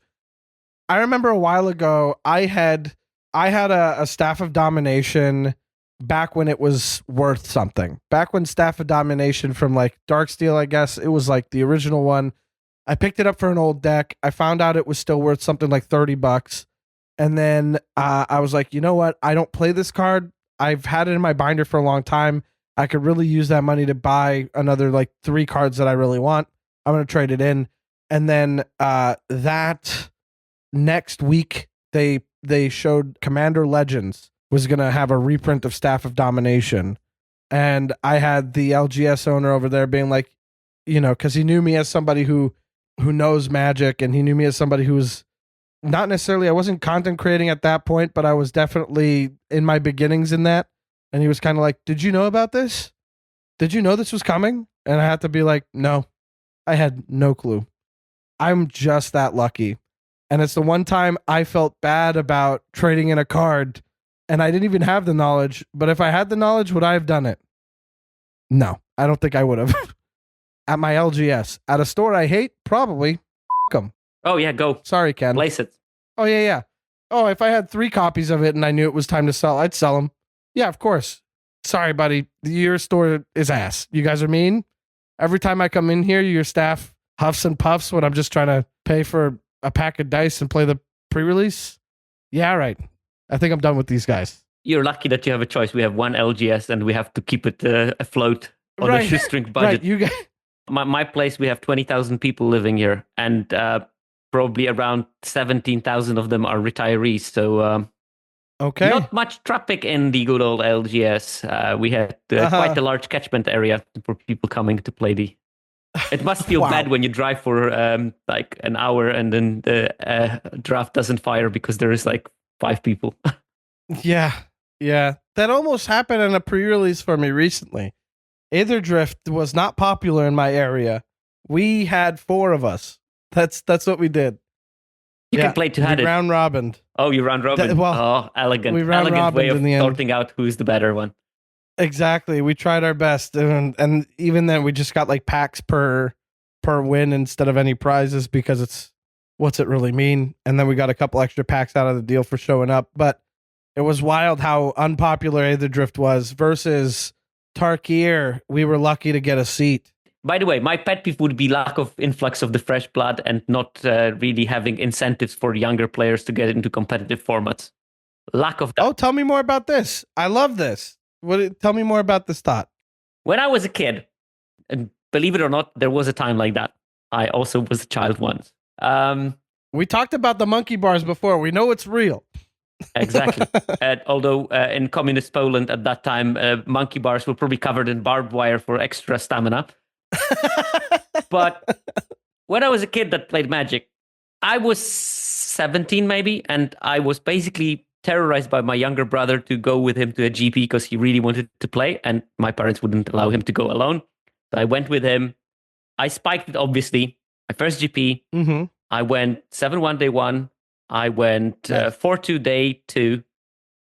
I remember a while ago I had a Staff of Domination back when it was worth something. Back when Staff of Domination from like Darksteel, I guess it was like the original one. I picked it up for an old deck. I found out it was still worth something like $30. And then I was like, you know what? I don't play this card. I've had it in my binder for a long time. I could really use that money to buy another like 3 cards that I really want. I'm going to trade it in. And then that next week, they showed Commander Legends was going to have a reprint of Staff of Domination. And I had the LGS owner over there being like, you know, because he knew me as somebody who knows Magic, and he knew me as somebody who's not necessarily, I wasn't content creating at that point, but I was definitely in my beginnings in that. And he was kind of like, did you know about this? Did you know this was coming? And I had to be like, no, I had no clue. I'm just that lucky. And it's the one time I felt bad about trading in a card and I didn't even have the knowledge. But if I had the knowledge, would I have done it? No, I don't think I would have. At my LGS. At a store I hate? Probably. F them. Oh, yeah, go. Sorry, Ken. Place it. Oh, yeah. Oh, if I had 3 copies of it and I knew it was time to sell, I'd sell them. Yeah, of course. Sorry, buddy. Your store is ass. You guys are mean. Every time I come in here, your staff huffs and puffs when I'm just trying to pay for a pack of dice and play the pre-release. Yeah, right. I think I'm done with these guys. You're lucky that you have a choice. We have one LGS and we have to keep it afloat on a shoestring budget. Right, you guys. My place, we have 20,000 people living here, and probably around 17,000 of them are retirees. So okay, not much traffic in the good old LGS. We had quite a large catchment area for people coming to play the. It must feel bad when you drive for like an hour and then the draft doesn't fire because there is like 5 people. Yeah. That almost happened in a pre-release for me recently. Aether Drift was not popular in my area. We had 4 of us. That's what we did. You can play two-handed. Round robin. Oh, you round robin. Elegant. We round elegant way of in the sorting out who's the better one. Exactly. We tried our best, and even then, we just got like packs per win instead of any prizes because it's what's it really mean? And then we got a couple extra packs out of the deal for showing up. But it was wild how unpopular Aether Drift was versus Tarkir. We were lucky to get a seat. By the way, my pet peeve would be lack of influx of the fresh blood and not really having incentives for younger players to get into competitive formats. Lack of that. Oh, tell me more about this. I love this. Tell me more about this thought. When I was a kid, and believe it or not, there was a time like that. I also was a child once. We talked about the monkey bars before. We know it's real. Exactly. Although in communist Poland at that time, monkey bars were probably covered in barbed wire for extra stamina. But when I was a kid that played Magic, I was 17 maybe, and I was basically terrorized by my younger brother to go with him to a GP because he really wanted to play, and my parents wouldn't allow him to go alone. So I went with him. I spiked it, obviously. My first GP. Mm-hmm. I went 7-1 day 1. I went 4-2 day 2.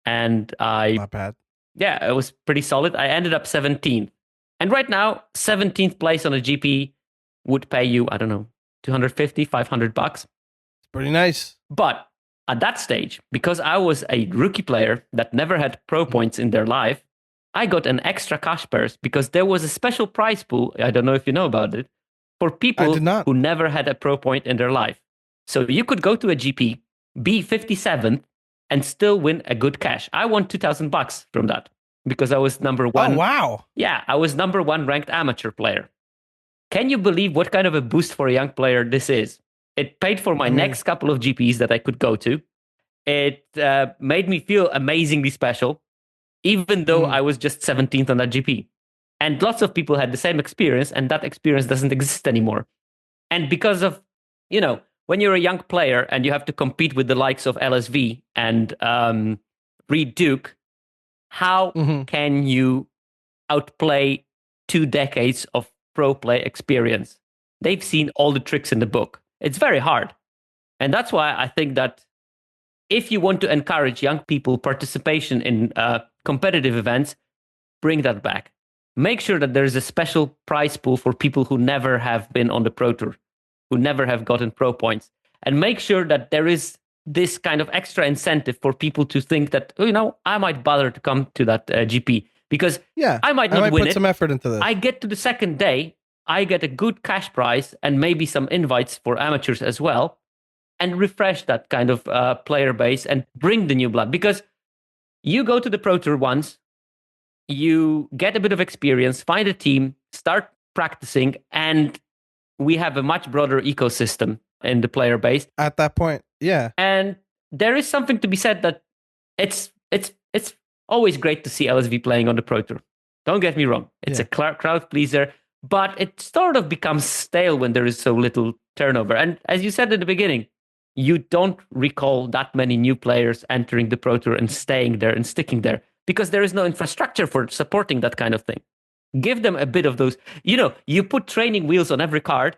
And Not bad. Yeah, it was pretty solid. I ended up 17th. And right now, 17th place on a GP would pay you, I don't know, $250, $500. It's pretty nice. But at that stage, because I was a rookie player that never had pro points in their life, I got an extra cash purse because there was a special prize pool. I don't know if you know about it, for people who never had a pro point in their life. So you could go to a GP, be 57th, and still win a good cash. I won $2,000 from that because I was number 1. Oh, wow. Yeah, I was number 1 ranked amateur player. Can you believe what kind of a boost for a young player this is? It paid for my next couple of GPs that I could go to. It made me feel amazingly special, even though I was just 17th on that GP. And lots of people had the same experience, and that experience doesn't exist anymore. And because of, when you're a young player and you have to compete with the likes of LSV and Reed Duke, how can you outplay 2 decades of pro play experience? They've seen all the tricks in the book. It's very hard. And that's why I think that if you want to encourage young people participation in competitive events, bring that back. Make sure that there's a special prize pool for people who never have been on the Pro Tour, who never have gotten pro points. And make sure that there is this kind of extra incentive for people to think that, I might bother to come to that GP because I might not win put it. Some effort into this. I get to the second day, I get a good cash prize and maybe some invites for amateurs as well, and refresh that kind of player base and bring the new blood. Because you go to the Pro Tour once, you get a bit of experience, find a team, start practicing, and we have a much broader ecosystem in the player base. At that point, yeah. And there is something to be said that it's always great to see LSV playing on the Pro Tour. Don't get me wrong. It's a crowd pleaser, but it sort of becomes stale when there is so little turnover. And as you said in the beginning, you don't recall that many new players entering the Pro Tour and staying there and sticking there because there is no infrastructure for supporting that kind of thing. Give them a bit of those. You put training wheels on every card,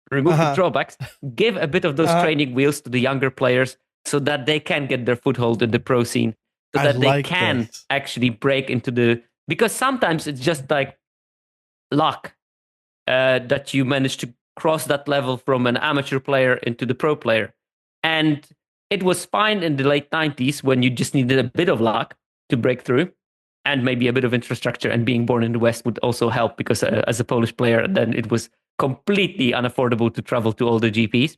remove the drawbacks, give a bit of those training wheels to the younger players so that they can get their foothold in the pro scene, so that they can actually break into because sometimes it's just like luck that you manage to cross that level from an amateur player into the pro player. And it was fine in the late 90s when you just needed a bit of luck to break through, and maybe a bit of infrastructure, and being born in the West would also help because as a Polish player, then it was completely unaffordable to travel to all the GPs.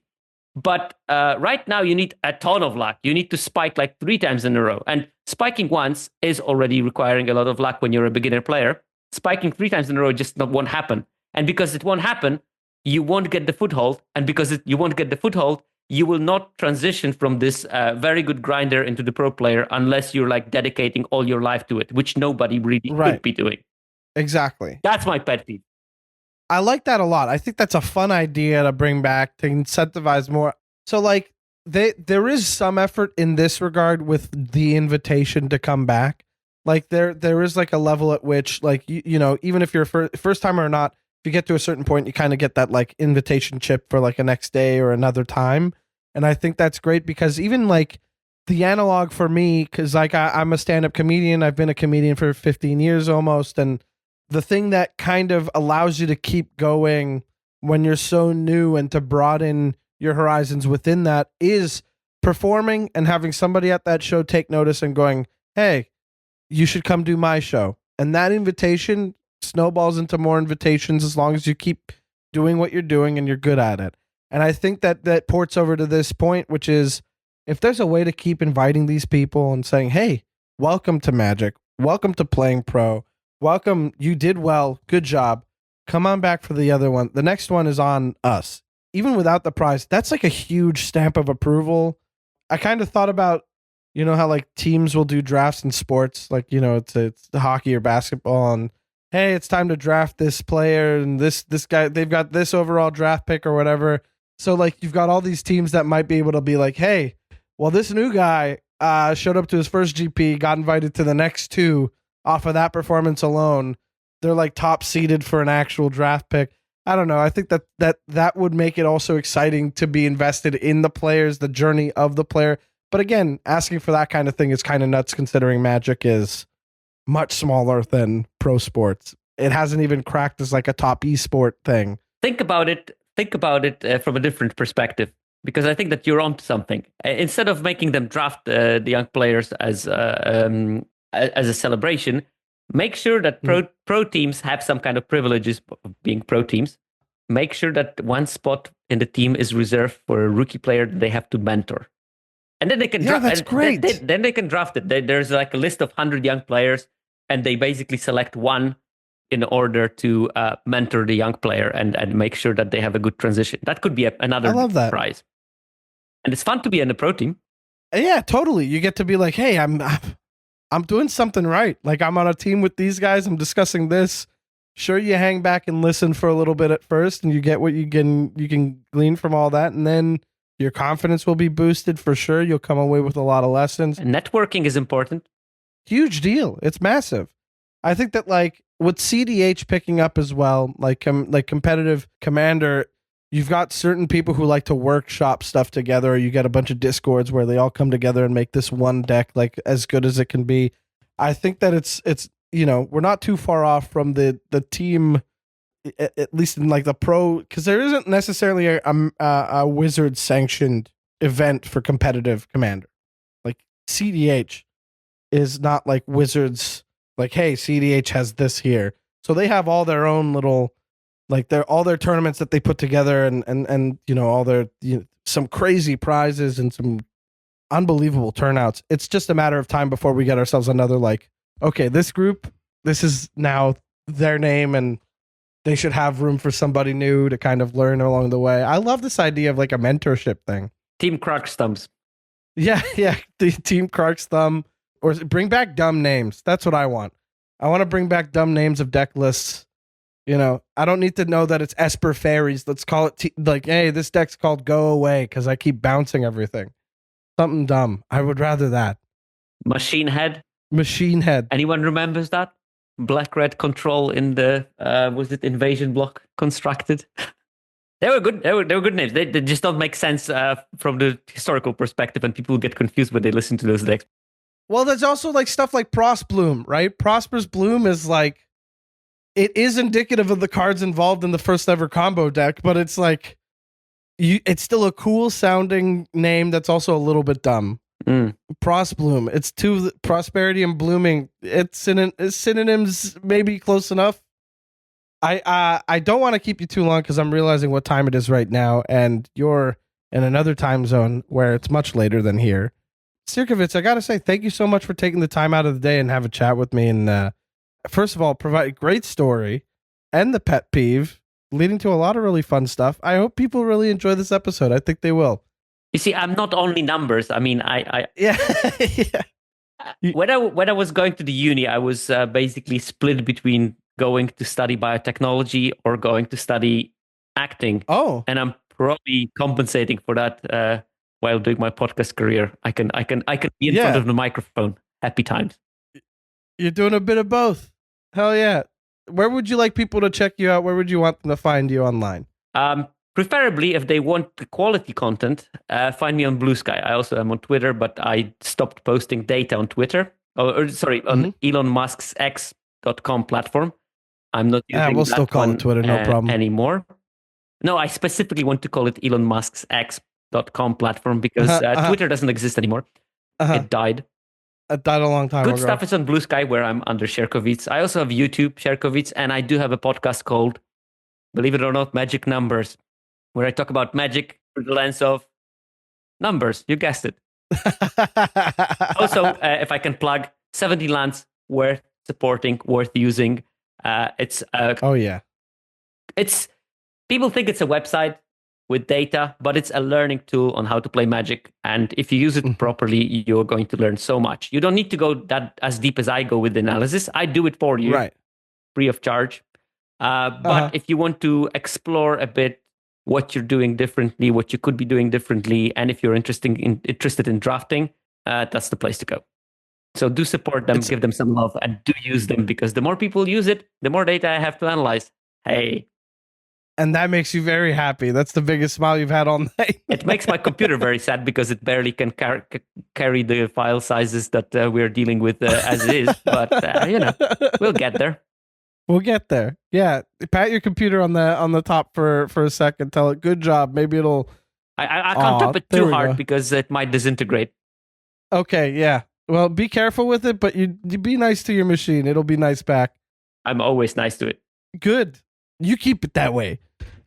But right now you need a ton of luck. You need to spike like 3 times in a row. And spiking once is already requiring a lot of luck when you're a beginner player. Spiking 3 times in a row just won't happen. And because it won't happen, you won't get the foothold. And because you won't get the foothold, you will not transition from this very good grinder into the pro player unless you're like dedicating all your life to it, which nobody really could be doing. Exactly. That's my pet peeve. I like that a lot. I think that's a fun idea to bring back to incentivize more. So like there is some effort in this regard with the invitation to come back. Like there is like a level at which like, even if you're first timer or not, if you get to a certain point, you kind of get that like invitation chip for like a next day or another time. And I think that's great because even like the analog for me, because like I'm a stand-up comedian, I've been a comedian for 15 years almost. And the thing that kind of allows you to keep going when you're so new and to broaden your horizons within that is performing and having somebody at that show take notice and going, hey, you should come do my show. And that invitation snowballs into more invitations as long as you keep doing what you're doing and you're good at it. And I think that ports over to this point, which is if there's a way to keep inviting these people and saying, hey, welcome to Magic, welcome to playing pro, welcome, you did well, good job, come on back for the other one. The next one is on us. Even without the prize, that's like a huge stamp of approval. I kind of thought about, how like teams will do drafts in sports, like, it's hockey or basketball, and hey, it's time to draft this player and this guy, they've got this overall draft pick or whatever. So like you've got all these teams that might be able to be like, hey, well, this new guy showed up to his first GP, got invited to the next 2 off of that performance alone. They're like top seeded for an actual draft pick. I don't know. I think that would make it also exciting to be invested in the players, the journey of the player. But again, asking for that kind of thing is kind of nuts considering Magic is much smaller than pro sports. It hasn't even cracked as like a top esport thing. Think about it from a different perspective, because I think that you're onto something. Instead of making them draft the young players as a celebration, make sure that pro teams have some kind of privileges of being pro teams. Make sure that one spot in the team is reserved for a rookie player that they have to mentor. And then they can draft. That's great. Then they can draft it. There's like a list of 100 young players, and they basically select one in order to mentor the young player and make sure that they have a good transition. That could be another prize. And it's fun to be in a pro team. Yeah, totally. You get to be like, hey, I'm doing something right. Like I'm on a team with these guys. I'm discussing this. Sure, you hang back and listen for a little bit at first, and you get what you can glean from all that, and then your confidence will be boosted for sure. You'll come away with a lot of lessons. And networking is important. Huge deal. It's massive. I think that like with CDH picking up as well, like competitive commander, you've got certain people who like to workshop stuff together. Or you get a bunch of discords where they all come together and make this one deck like as good as it can be. I think that it's we're not too far off from the team, at least in like the pro, because there isn't necessarily a wizard sanctioned event for competitive commander. Like CDH is not like Wizards, like, hey, CDH has this here. So they have all their own little, like all their tournaments that they put together and all their some crazy prizes and some unbelievable turnouts. It's just a matter of time before we get ourselves another like, okay, this group, this is now their name and they should have room for somebody new to kind of learn along the way. I love this idea of like a mentorship thing. Team Crux Thumbs. Yeah, the Team Crux Thumb. Or bring back dumb names. That's what I want. I want to bring back dumb names of deck lists. I don't need to know that it's Esper Fairies. Let's call it like, hey, this deck's called Go Away because I keep bouncing everything. Something dumb. I would rather that. Machine Head. Anyone remembers that? Black-red control in the was it Invasion block constructed? They were good. They were good names. They just don't make sense from the historical perspective, and people get confused when they listen to those decks. Well, there's also like stuff like Pros Bloom, right? Prosperous Bloom is like, it is indicative of the cards involved in the first ever combo deck, but it's like, it's still a cool sounding name that's also a little bit dumb. Pros Bloom. It's prosperity and blooming. It's synonyms, maybe close enough. I don't want to keep you too long because I'm realizing what time it is right now, and you're in another time zone where it's much later than here. Sierkovitz, I gotta say, thank you so much for taking the time out of the day and have a chat with me. And first of all, provide a great story and the pet peeve, leading to a lot of really fun stuff. I hope people really enjoy this episode. I think they will. You see, I'm not only numbers. I mean, yeah. When I was going to the uni, I was basically split between going to study biotechnology or going to study acting. Oh, and I'm probably compensating for that. While doing my podcast career, I can be in front of the microphone. Happy times. You're doing a bit of both. Hell yeah. Where would you like people to check you out? Where would you want them to find you online? Preferably, if they want the quality content, find me on Blue Sky. I also am on Twitter, but I stopped posting data on Twitter. On Elon Musk's X.com platform. I'm not using we'll still call it Twitter, no problem. Anymore. No, I specifically want to call it Elon Musk's X.com platform because Twitter doesn't exist anymore. It died. It died a long time ago. Good stuff is on Blue Sky, where I'm under Sierkovitz. I also have YouTube, Sierkovitz, and I do have a podcast called, believe it or not, Magic Numbers, where I talk about magic through the lens of numbers. You guessed it. Also, if I can plug, 17Lands, worth supporting, worth using. It's people think it's a website with data, but it's a learning tool on how to play Magic. And if you use it properly, you're going to learn so much. You don't need to go that as deep as I go with the analysis. I do it for you, right, free of charge. But if you want to explore a bit what you're doing differently, what you could be doing differently, and if you're interested in drafting, that's the place to go. So do support them, give them some love, and do use them, because the more people use it, the more data I have to analyze. Hey. And that makes you very happy. That's the biggest smile you've had all night. It makes my computer very sad because it barely can carry the file sizes that we're dealing with as it is. But, we'll get there. We'll get there. Yeah. Pat your computer on the top for a second. Tell it, good job. Maybe it'll... I can't tap it too hard because it might disintegrate. Okay, yeah. Well, be careful with it, but you be nice to your machine. It'll be nice back. I'm always nice to it. Good. You keep it that way.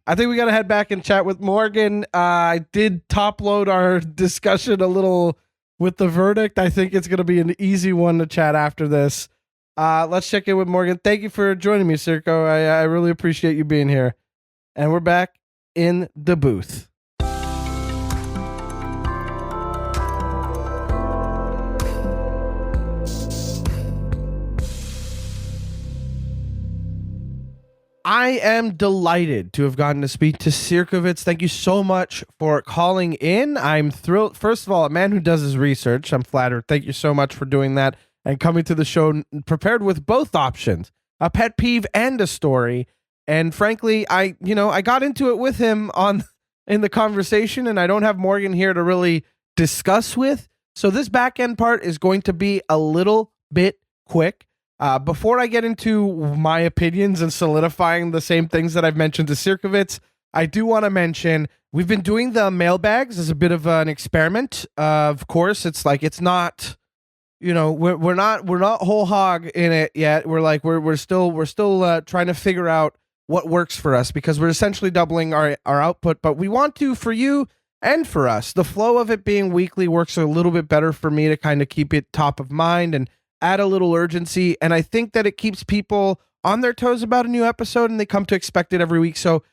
I think we got to head back and chat with Morgan. I did top load our discussion a little with the verdict. I think it's going to be an easy one to chat after this. Let's check in with Morgan. Thank you for joining me, Sierko. I really appreciate you being here. And we're back in the booth. I am delighted to have gotten to speak to Sierkovitz. Thank you so much for calling in. I'm thrilled. First of all, a man who does his research. I'm flattered. Thank you so much for doing that and coming to the show prepared with both options, a pet peeve and a story. And frankly, I got into it with him in the conversation, and I don't have Morgan here to really discuss with. So this back end part is going to be a little bit quick. Before I get into my opinions and solidifying the same things that I've mentioned to Sierkovitz, I do want to mention we've been doing the mailbags as a bit of an experiment. Of course, it's not, we're not whole hog in it yet. We're still trying to figure out what works for us, because we're essentially doubling our output. But we want to, for you and for us, the flow of it being weekly works a little bit better for me to kind of keep it top of mind and add a little urgency. And I think that it keeps people on their toes about a new episode, and they come to expect it every week. So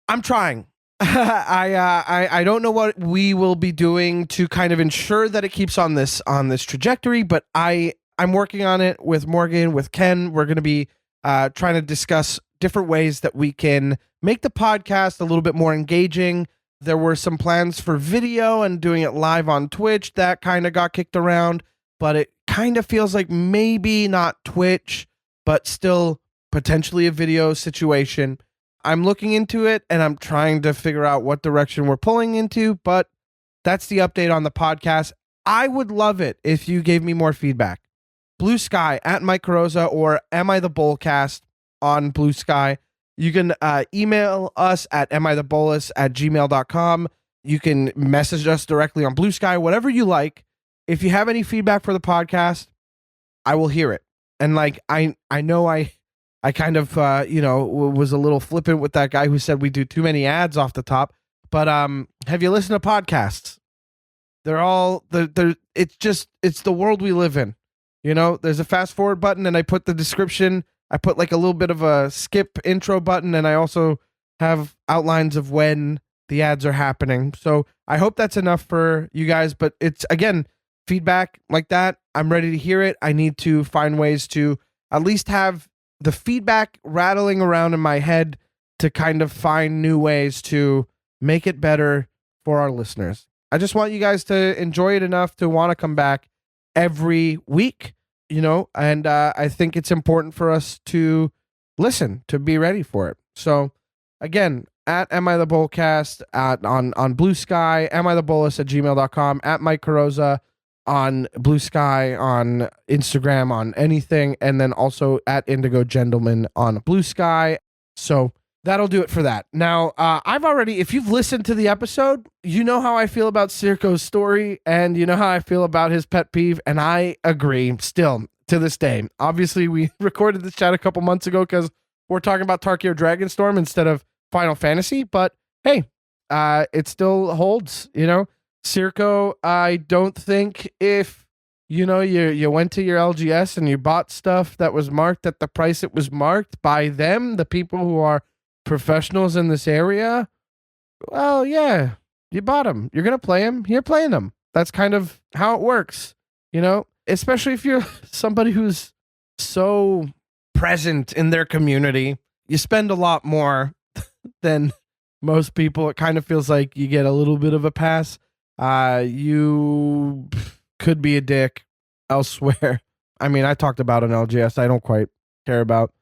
I'm trying. I don't know what we will be doing to kind of ensure that it keeps on this trajectory, but I'm working on it with Morgan, with Ken. We're going to be trying to discuss different ways that we can make the podcast a little bit more engaging. There were some plans for video and doing it live on Twitch that kind of got kicked around, but it kind of feels like maybe not Twitch, but still potentially a video situation. I'm looking into it, and I'm trying to figure out what direction we're pulling into, but that's the update on the podcast. I would love it if you gave me more feedback. Blue Sky at Mike Carosa, or Am I The Bolcast on Blue Sky. You can email us at amithebolas@gmail.com. You can message us directly on Blue Sky, whatever you like. If you have any feedback for the podcast, I will hear it. And I know I kind of, was a little flippant with that guy who said we do too many ads off the top. But have you listened to podcasts? It's the world we live in. There's a fast forward button, and I put the description. I put like a little bit of a skip intro button, and I also have outlines of when the ads are happening. So I hope that's enough for you guys. But it's, again, feedback like that, I'm ready to hear it. I need to find ways to at least have the feedback rattling around in my head to kind of find new ways to make it better for our listeners. I just want you guys to enjoy it enough to want to come back every week, and I think it's important for us to listen, to be ready for it. So again, at Am I The Bolcast on Blue Sky, amithebolas@gmail.com, at Mike Carosa on Blue Sky, on Instagram, on anything, and then also at Indigo Gentleman on Blue Sky. So that'll do it for that. Now, if you've listened to the episode, you know how I feel about Sierko's story, and you know how I feel about his pet peeve, and I agree still to this day. Obviously, we recorded this chat a couple months ago because we're talking about Tarkir Dragonstorm instead of Final Fantasy, but hey, it still holds, Sierko, I don't think if, you went to your LGS and you bought stuff that was marked at the price it was marked by them, the people who are professionals in this area, well, yeah, you bought them. You're going to play them. You're playing them. That's kind of how it works, especially if you're somebody who's so present in their community. You spend a lot more than most people. It kind of feels like you get a little bit of a pass. You could be a dick elsewhere. I mean, I talked about an LGS I don't quite care about.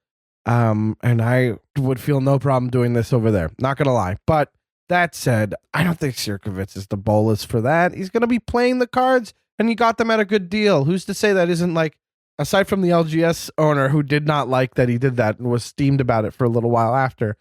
And I would feel no problem doing this over there. Not going to lie. But that said, I don't think Sierkovitz is the bolus for that. He's going to be playing the cards, and you got them at a good deal. Who's to say that isn't aside from the LGS owner who did not like that he did that and was steamed about it for a little while after.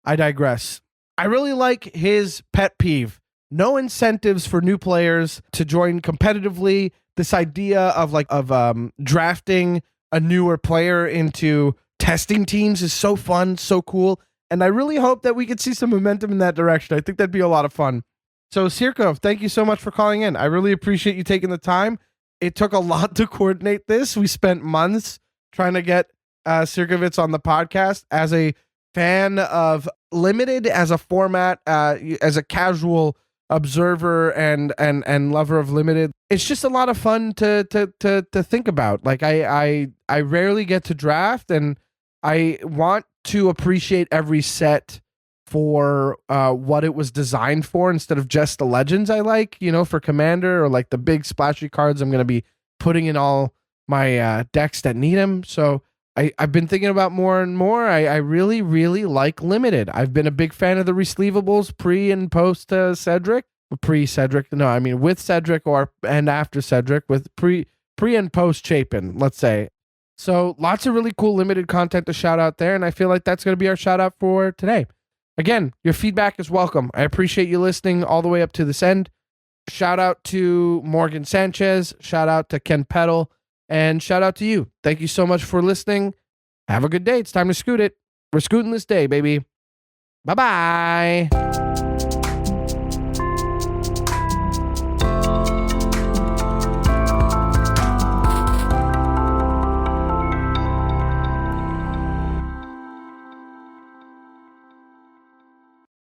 I digress. I really like his pet peeve. No incentives for new players to join competitively. This idea of drafting a newer player into testing teams is so fun, so cool. And I really hope that we could see some momentum in that direction. I think that'd be a lot of fun. So Sierko, thank you so much for calling in. I really appreciate you taking the time. It took a lot to coordinate this. We spent months trying to get Sierkovitz on the podcast. As a fan of Limited as a format, as a casual observer and lover of Limited, it's just a lot of fun to think about. I rarely get to draft, and I want to appreciate every set for what it was designed for instead of just the legends I like, for Commander or like the big splashy cards I'm going to be putting in all my decks that need them. So I've been thinking about more and more. I really, really like Limited. I've been a big fan of the resleevables pre and post Cedric. Pre-Cedric. No, I mean with Cedric and after Cedric with pre and post Chapin, let's say. So lots of really cool limited content to shout out there. And I feel like that's going to be our shout out for today. Again, your feedback is welcome. I appreciate you listening all the way up to this end. Shout out to Morgan Sanchez. Shout out to Ken Peddle. And shout out to you. Thank you so much for listening. Have a good day. It's time to scoot it. We're scooting this day, baby. Bye-bye.